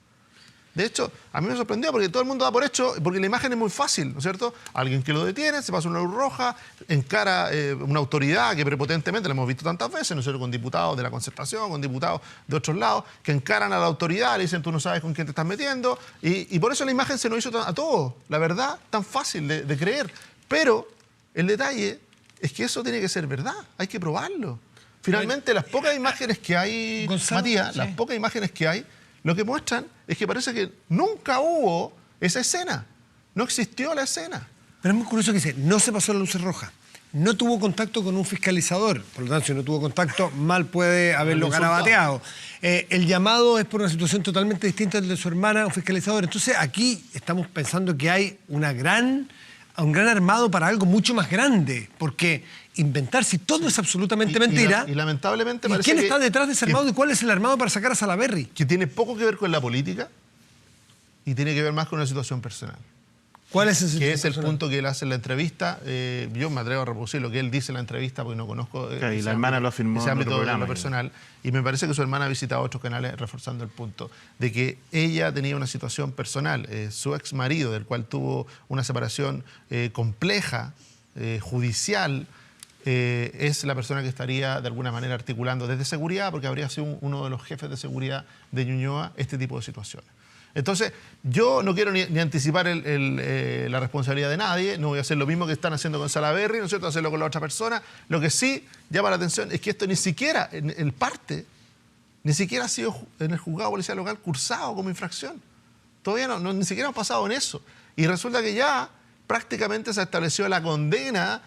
De hecho, a mí me sorprendió porque todo el mundo da por hecho, porque la imagen es muy fácil, ¿no es cierto? Alguien que lo detiene, se pasa una luz roja, encara una autoridad que prepotentemente, la hemos visto tantas veces, ¿no es cierto? Con diputados de la Concertación, con diputados de otros lados, que encaran a la autoridad, le dicen, tú no sabes con quién te estás metiendo, y por eso la imagen se nos hizo a todos, la verdad, tan fácil de creer. Pero el detalle es que eso tiene que ser verdad, hay que probarlo. Finalmente, las pocas imágenes que hay, Gonzalo, Matías, sí. las pocas imágenes que hay, lo que muestran es que parece que nunca hubo esa escena. No existió la escena. Pero es muy curioso que dice, no se pasó la luz roja. No tuvo contacto con un fiscalizador. Por lo tanto, si no tuvo contacto, mal puede haberlo garabateado. El llamado es por una situación totalmente distinta al de su hermana, un fiscalizador. Entonces, aquí estamos pensando que hay un gran armado para algo mucho más grande. Porque inventar, si todo es absolutamente mentira... Y lamentablemente ¿Y parece quién está detrás de ese armado y cuál es el armado para sacar a Salaverry? que tiene poco que ver con la política y tiene que ver más con una situación personal. ¿Cuál es ese Que es el personal? punto que él hace en la entrevista. Yo me atrevo a reproducir lo que él dice en la entrevista porque no conozco Claro, y ese la hermana ámbito, lo afirmó ese en ámbito otro de programa, lo personal. Y me parece que su hermana ha visitado otros canales reforzando el punto de que ella tenía una situación personal. Su ex marido, del cual tuvo una separación compleja, judicial, es la persona que estaría de alguna manera articulando desde seguridad, porque habría sido uno de los jefes de seguridad de Ñuñoa, este tipo de situaciones. Entonces, yo no quiero ni anticipar la responsabilidad de nadie, no voy a hacer lo mismo que están haciendo con Salaverry, ¿no es cierto?, hacerlo con la otra persona. Lo que sí llama la atención es que esto ni siquiera, en parte, ni siquiera ha sido en el juzgado policial local cursado como infracción. Todavía ni siquiera hemos pasado en eso. Y resulta que ya prácticamente se estableció la condena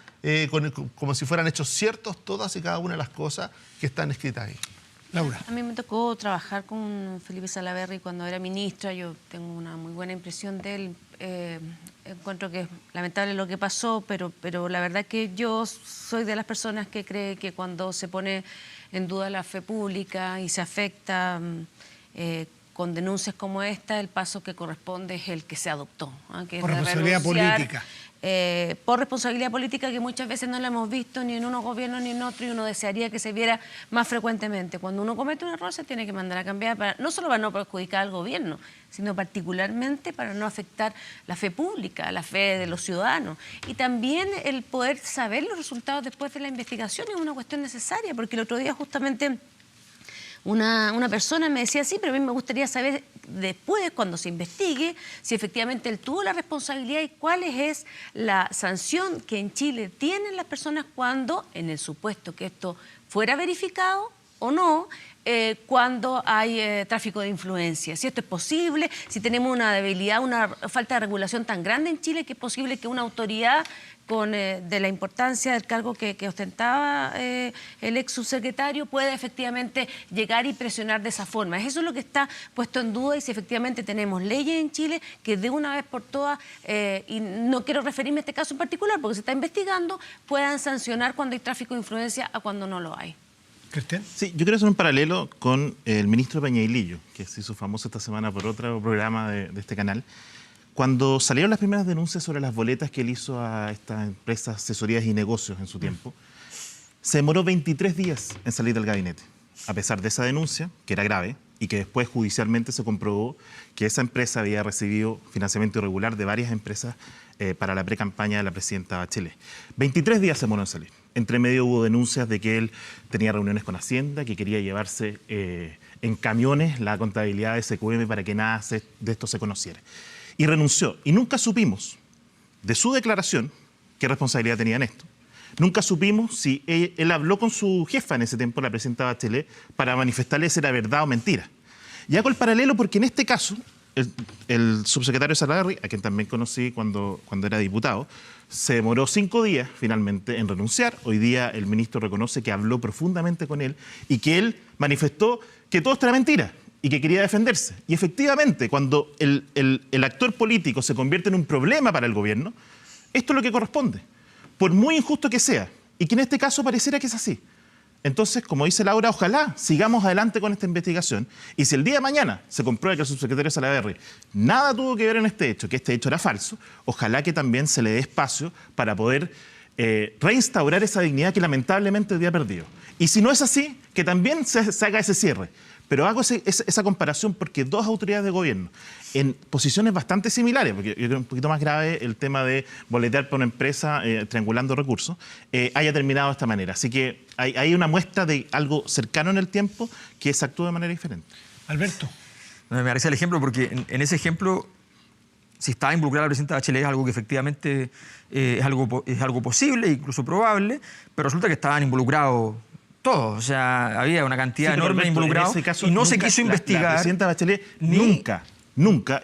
como si fueran hechos ciertos todas y cada una de las cosas que están escritas ahí. Laura. A mí me tocó trabajar con Felipe Salaverry cuando era ministra. Yo tengo una muy buena impresión de él. Encuentro que es lamentable lo que pasó, pero la verdad que yo soy de las personas que cree que cuando se pone en duda la fe pública y se afecta con denuncias como esta, el paso que corresponde es el que se adoptó, que es Por de responsabilidad renunciar, política. por responsabilidad política que muchas veces no la hemos visto ni en unos gobiernos ni en otro, y uno desearía que se viera más frecuentemente. Cuando uno comete un error se tiene que mandar a cambiar, no solo para no perjudicar al gobierno, sino particularmente para no afectar la fe pública, la fe de los ciudadanos. Y también el poder saber los resultados después de la investigación es una cuestión necesaria, porque el otro día justamente una persona me decía, sí, pero a mí me gustaría saber después, cuando se investigue, si efectivamente él tuvo la responsabilidad y cuál es la sanción que en Chile tienen las personas cuando, en el supuesto que esto fuera verificado o no, cuando hay tráfico de influencias. Si esto es posible, si tenemos una debilidad, una falta de regulación tan grande en Chile que es posible que una autoridad de la importancia del cargo que ostentaba el ex subsecretario pueda efectivamente llegar y presionar de esa forma. Eso es lo que está puesto en duda, y si efectivamente tenemos leyes en Chile que de una vez por todas, y no quiero referirme a este caso en particular porque se está investigando, puedan sancionar cuando hay tráfico de influencia a cuando no lo hay. ¿Cristian? Sí, yo quiero hacer un paralelo con el ministro Peñailillo, que se hizo famoso esta semana por otro programa de este canal. Cuando salieron las primeras denuncias sobre las boletas que él hizo a estas empresas, asesorías y negocios en su tiempo, se demoró 23 días en salir del gabinete, a pesar de esa denuncia, que era grave, y que después judicialmente se comprobó que esa empresa había recibido financiamiento irregular de varias empresas para la precampaña de la presidenta Bachelet. 23 días se demoró en salir. Entre medio hubo denuncias de que él tenía reuniones con Hacienda, que quería llevarse en camiones la contabilidad de SQM para que nada de esto se conociera. Y renunció. Y nunca supimos de su declaración qué responsabilidad tenía en esto. Nunca supimos si él habló con su jefa en ese tiempo, la presidenta Bachelet, para manifestarle si era verdad o mentira. Y hago el paralelo porque en este caso, el subsecretario Salaverry, a quien también conocí cuando era diputado, se demoró 5 días finalmente en renunciar. Hoy día el ministro reconoce que habló profundamente con él y que él manifestó que todo esto era mentira y que quería defenderse. Y efectivamente, cuando el actor político se convierte en un problema para el gobierno, esto es lo que corresponde, por muy injusto que sea, y que en este caso pareciera que es así. Entonces, como dice Laura, ojalá sigamos adelante con esta investigación, y si el día de mañana se comprueba que el subsecretario Salaverry nada tuvo que ver en este hecho, que este hecho era falso, ojalá que también se le dé espacio para poder reinstaurar esa dignidad que lamentablemente hoy día ha perdido. Y si no es así, que también se haga ese cierre. Pero hago esa comparación porque dos autoridades de gobierno, en posiciones bastante similares, porque yo creo que un poquito más grave el tema de boletear por una empresa triangulando recursos, haya terminado de esta manera. Así que hay una muestra de algo cercano en el tiempo que se actúa de manera diferente. Alberto. Me parece el ejemplo porque en ese ejemplo, si estaba involucrada la presidenta Bachelet, es algo que efectivamente es algo posible, incluso probable, pero resulta que estaban involucrados todos. O sea, había una cantidad enorme de involucrados y no se quiso investigar. La presidenta Bachelet nunca,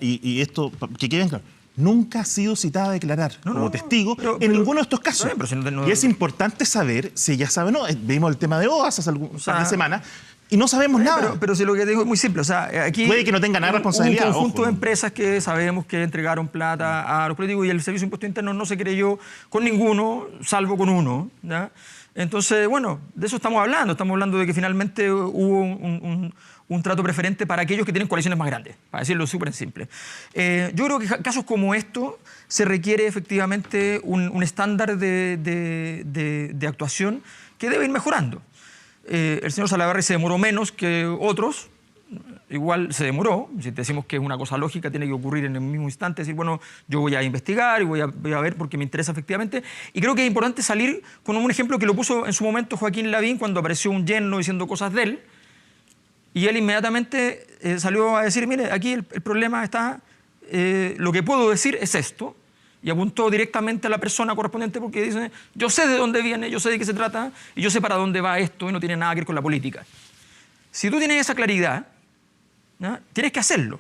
y esto que queden claro, nunca ha sido citada a declarar como testigo en ninguno de estos casos. Y es importante saber si ella sabe o no. Vimos el tema de OAS hace un par de semanas y no sabemos nada. Pero si lo que te digo es muy simple. O sea, aquí puede que no tenga nada de responsabilidad. Un conjunto de empresas que sabemos que entregaron plata a los políticos y el Servicio de Impuestos Internos no se creyó con ninguno, salvo con uno, ¿ya? Entonces, bueno, de eso estamos hablando de que finalmente hubo un trato preferente para aquellos que tienen coaliciones más grandes, para decirlo súper simple. Yo creo que en casos como estos se requiere efectivamente un estándar de actuación que debe ir mejorando. El señor Salaverry se demoró menos que otros, igual se demoró. Si decimos que es una cosa lógica, tiene que ocurrir en el mismo instante, decir, bueno, yo voy a investigar y voy a ver porque me interesa efectivamente. Y creo que es importante salir con un ejemplo que lo puso en su momento Joaquín Lavín cuando apareció un yerno diciendo cosas de él. Y él inmediatamente salió a decir, mire, aquí el problema está, lo que puedo decir es esto. Y apuntó directamente a la persona correspondiente porque dice, yo sé de dónde viene, yo sé de qué se trata y yo sé para dónde va esto y no tiene nada que ver con la política. Si tú tienes esa claridad, ¿no? Tienes que hacerlo.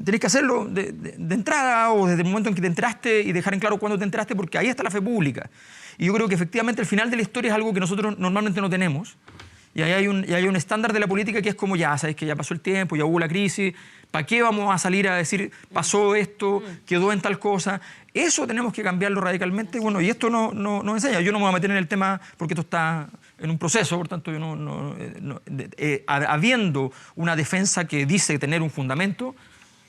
Tienes que hacerlo de entrada o desde el momento en que te enteraste y dejar en claro cuándo te enteraste, porque ahí está la fe pública. Y yo creo que efectivamente el final de la historia es algo que nosotros normalmente no tenemos. Y ahí hay un estándar de la política que es como ya, sabes que ya pasó el tiempo, ya hubo la crisis, ¿para qué vamos a salir a decir pasó esto, quedó en tal cosa? Eso tenemos que cambiarlo radicalmente. Bueno, y esto no enseña. Yo no me voy a meter en el tema porque esto está en un proceso, por tanto, yo habiendo una defensa que dice tener un fundamento,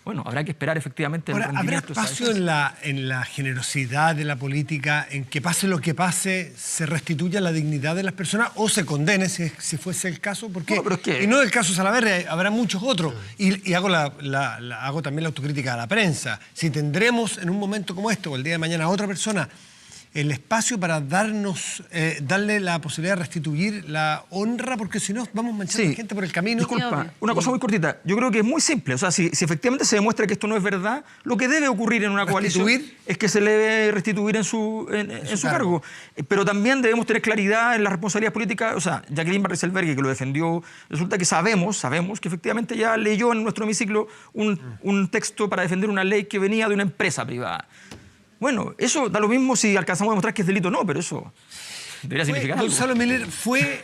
bueno, habrá que esperar efectivamente el rendimiento. ¿Habrá espacio en la generosidad de la política, en que pase lo que pase, se restituya la dignidad de las personas o se condene, si fuese el caso? Porque, y no el caso Salaverry, habrá muchos otros. Y hago también la autocrítica a la prensa. Si tendremos en un momento como este o el día de mañana a otra persona el espacio para darle la posibilidad de restituir la honra, porque si no vamos manchando a gente por el camino. Disculpa, una cosa muy cortita. Yo creo que es muy simple. O sea, si efectivamente se demuestra que esto no es verdad, lo que debe ocurrir en una coalición es que se le debe restituir en su cargo. Pero también debemos tener claridad en las responsabilidades políticas. O sea, Jacqueline Van Rysselberghe, que lo defendió, resulta que sabemos que efectivamente ya leyó en nuestro hemiciclo un texto para defender una ley que venía de una empresa privada. Bueno, eso da lo mismo si alcanzamos a demostrar que es delito o no, pero eso debería significar algo. Gonzalo Miller, ¿fue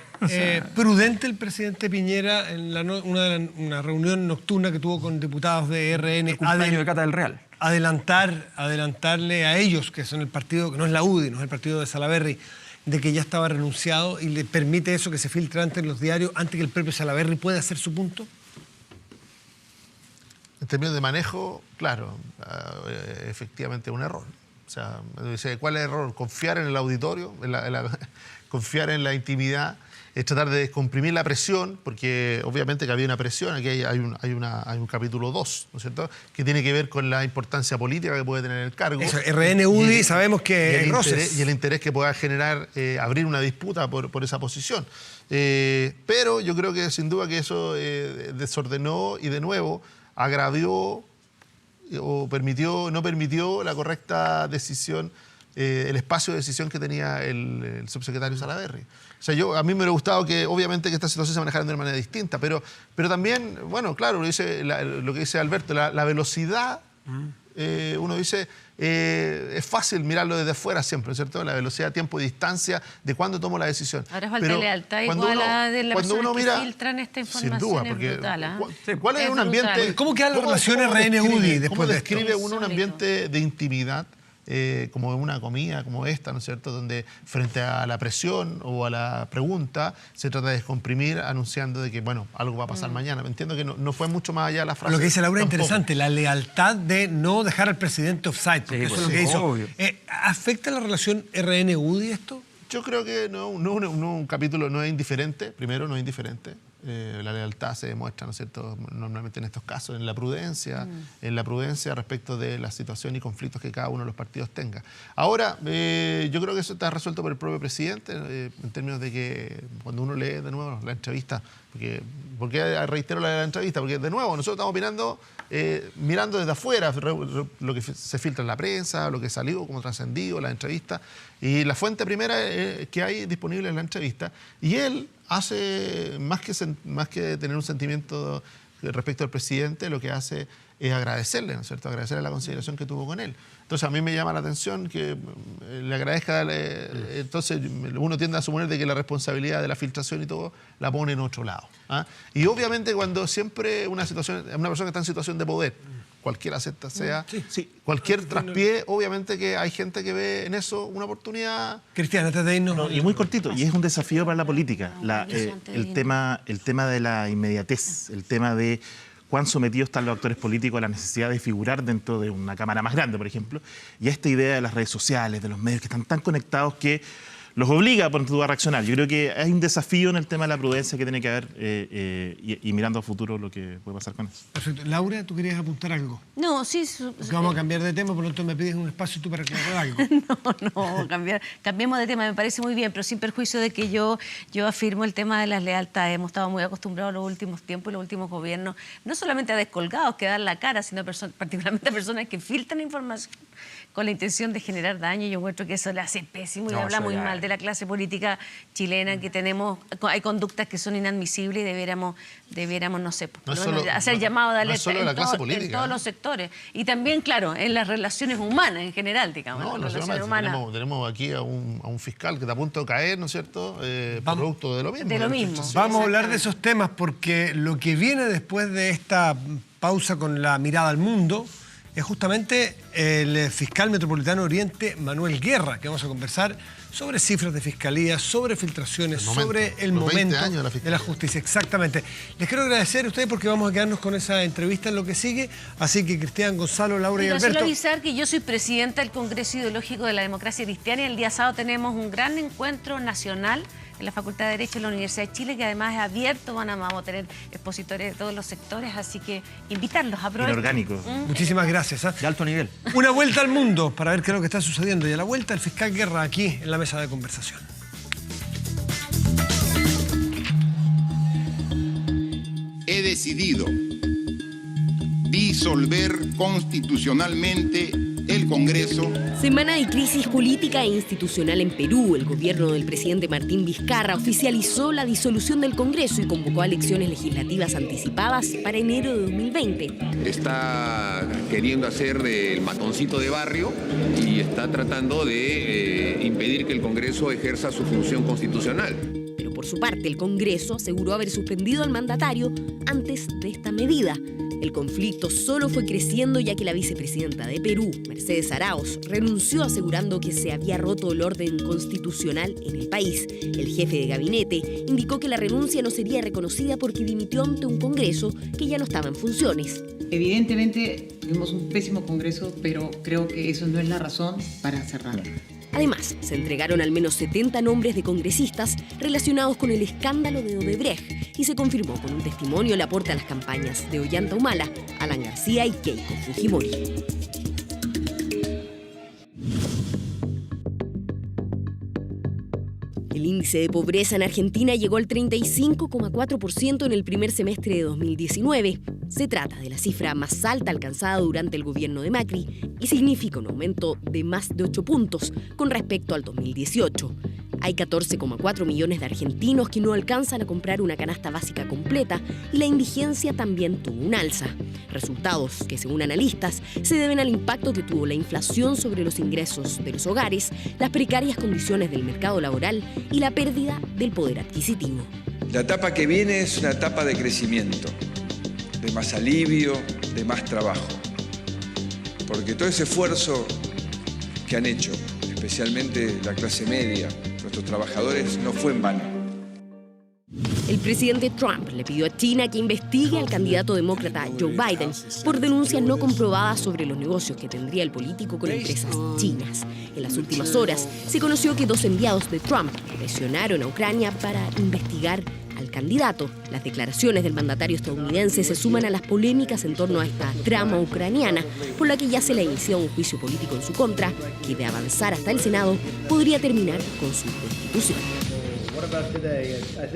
prudente el presidente Piñera en una reunión nocturna que tuvo con diputados de RN? El cumpleaños de Cata del Real. Adelantarle a ellos, que son el partido, que no es la UDI, no es el partido de Salaverry, de que ya estaba renunciado, y le permite eso que se filtre antes en los diarios, antes que el propio Salaverry pueda hacer su punto? En términos de manejo, claro, efectivamente un error. O sea, ¿cuál es el error? ¿Confiar en el auditorio, en confiar en la intimidad, es tratar de descomprimir la presión, porque obviamente que había una presión, aquí hay un capítulo 2, ¿no es cierto?, que tiene que ver con la importancia política que puede tener el cargo. Eso, RN UDI sabemos que hay roces. Y el interés que pueda generar abrir una disputa por esa posición. Pero yo creo que sin duda que eso desordenó y de nuevo agravió o no permitió la correcta decisión, el espacio de decisión que tenía el subsecretario Salaverry. O sea, a mí me hubiera gustado que, obviamente, que esta situación se manejara de una manera distinta, pero también, bueno, claro, lo que dice Alberto, la velocidad, uno dice, es fácil mirarlo desde afuera siempre, ¿no es cierto? La velocidad, tiempo y distancia de cuándo tomo la decisión. Ahora falta lealtad igual a de las personas que filtran esta información. Sin duda, porque ¿cuál es un ambiente? ¿Cómo queda la relación RN-UDI después ¿Cómo de esto? describe uno un ambiente de intimidad? Como una comida como esta, ¿no es cierto?, donde frente a la presión o a la pregunta se trata de descomprimir anunciando de que, bueno, algo va a pasar mañana. Entiendo que no fue mucho más allá de la frase. Lo que dice Laura es interesante, la lealtad de no dejar al presidente offside, porque eso es lo que hizo. ¿Afecta la relación RN-UDI esto? Yo creo que un capítulo no es indiferente, primero no es indiferente. La lealtad se demuestra, ¿no es cierto?, normalmente en estos casos, en la prudencia respecto de la situación y conflictos que cada uno de los partidos tenga. Ahora, yo creo que eso está resuelto por el propio presidente, en términos de que cuando uno lee de nuevo la entrevista, ¿por qué reitero la entrevista? Porque de nuevo, nosotros estamos mirando desde afuera lo que se filtra en la prensa, lo que salió, cómo trascendido, la entrevista, y la fuente primera que hay disponible en la entrevista, y él hace, más que tener un sentimiento respecto al presidente, lo que hace es agradecerle, ¿no es cierto?, agradecerle la consideración que tuvo con él. Entonces a mí me llama la atención que le agradezca, entonces uno tiende a suponer de que la responsabilidad de la filtración y todo la pone en otro lado. Y obviamente cuando siempre una persona que está en situación de poder, cualquiera sea, cualquier traspié, obviamente que hay gente que ve en eso una oportunidad. Cristian, antes de irnos. Y muy cortito, y es un desafío para la política, el tema de la inmediatez, el tema de cuán sometidos están los actores políticos a la necesidad de figurar dentro de una cámara más grande, por ejemplo, y esta idea de las redes sociales, de los medios que están tan conectados que los obliga a reaccionar. Yo creo que hay un desafío en el tema de la prudencia que tiene que haber y mirando a futuro lo que puede pasar con eso. Perfecto. Laura, ¿tú querías apuntar algo? No, sí. Porque vamos a cambiar de tema, por lo tanto me pides un espacio tú para que haga algo. No, cambiemos de tema, me parece muy bien, pero sin perjuicio de que yo afirmo el tema de las lealtades. Hemos estado muy acostumbrados en los últimos tiempos y los últimos gobiernos, no solamente a descolgados que dan la cara, sino particularmente a personas que filtran información con la intención de generar daño. Yo encuentro que eso le hace pésimo y habla muy mal de la clase política chilena, que hay conductas que son inadmisibles y debiéramos no sé, hacer llamado de alerta en todos los sectores. Y también, claro, en las relaciones humanas en general, digamos. Tenemos aquí a un fiscal que está a punto de caer, ¿no es cierto?, producto de lo mismo. De lo mismo. Vamos a hablar de esos temas porque lo que viene después de esta pausa con la mirada al mundo es justamente el fiscal metropolitano Oriente, Manuel Guerra, que vamos a conversar sobre cifras de fiscalía, sobre filtraciones, sobre el momento de la justicia. Exactamente. Les quiero agradecer a ustedes porque vamos a quedarnos con esa entrevista en lo que sigue. Así que Cristian, Gonzalo, Laura y Alberto. Solo avisar que yo soy presidenta del Congreso Ideológico de la Democracia Cristiana y el día sábado tenemos un gran encuentro nacional en la Facultad de Derecho de la Universidad de Chile, que además es abierto, vamos a tener expositores de todos los sectores, así que invitarlos a probar. Orgánico. Muchísimas gracias. De alto nivel. Una vuelta al mundo para ver qué es lo que está sucediendo. Y a la vuelta el fiscal Guerra aquí en la mesa de conversación. He decidido disolver constitucionalmente el Congreso. Semana de crisis política e institucional en Perú. El gobierno del presidente Martín Vizcarra oficializó la disolución del Congreso y convocó a elecciones legislativas anticipadas para enero de 2020. Está queriendo hacer del matoncito de barrio y está tratando de impedir que el Congreso ejerza su función constitucional. Pero por su parte, el Congreso aseguró haber suspendido al mandatario antes de esta medida. El conflicto solo fue creciendo ya que la vicepresidenta de Perú, Mercedes Arauz, renunció asegurando que se había roto el orden constitucional en el país. El jefe de gabinete indicó que la renuncia no sería reconocida porque dimitió ante un Congreso que ya no estaba en funciones. Evidentemente tuvimos un pésimo Congreso, pero creo que eso no es la razón para cerrarlo. Además, se entregaron al menos 70 nombres de congresistas relacionados con el escándalo de Odebrecht y se confirmó con un testimonio el aporte a las campañas de Ollanta Humala, Alan García y Keiko Fujimori. El índice de pobreza en Argentina llegó al 35,4% en el primer semestre de 2019. Se trata de la cifra más alta alcanzada durante el gobierno de Macri y significa un aumento de más de 8 puntos con respecto al 2018. Hay 14,4 millones de argentinos que no alcanzan a comprar una canasta básica completa y la indigencia también tuvo un alza. Resultados que, según analistas, se deben al impacto que tuvo la inflación sobre los ingresos de los hogares, las precarias condiciones del mercado laboral y la pérdida del poder adquisitivo. La etapa que viene es una etapa de crecimiento, de más alivio, de más trabajo. Porque todo ese esfuerzo que han hecho, especialmente la clase media, nuestros trabajadores, no fue en vano. El presidente Trump le pidió a China que investigue al candidato demócrata Joe Biden por denuncias no comprobadas sobre los negocios que tendría el político con empresas chinas. En las últimas horas se conoció que 2 enviados de Trump presionaron a Ucrania para investigar al candidato. Las declaraciones del mandatario estadounidense se suman a las polémicas en torno a esta trama ucraniana, por la que ya se le ha iniciado un juicio político en su contra, que de avanzar hasta el Senado podría terminar con su destitución.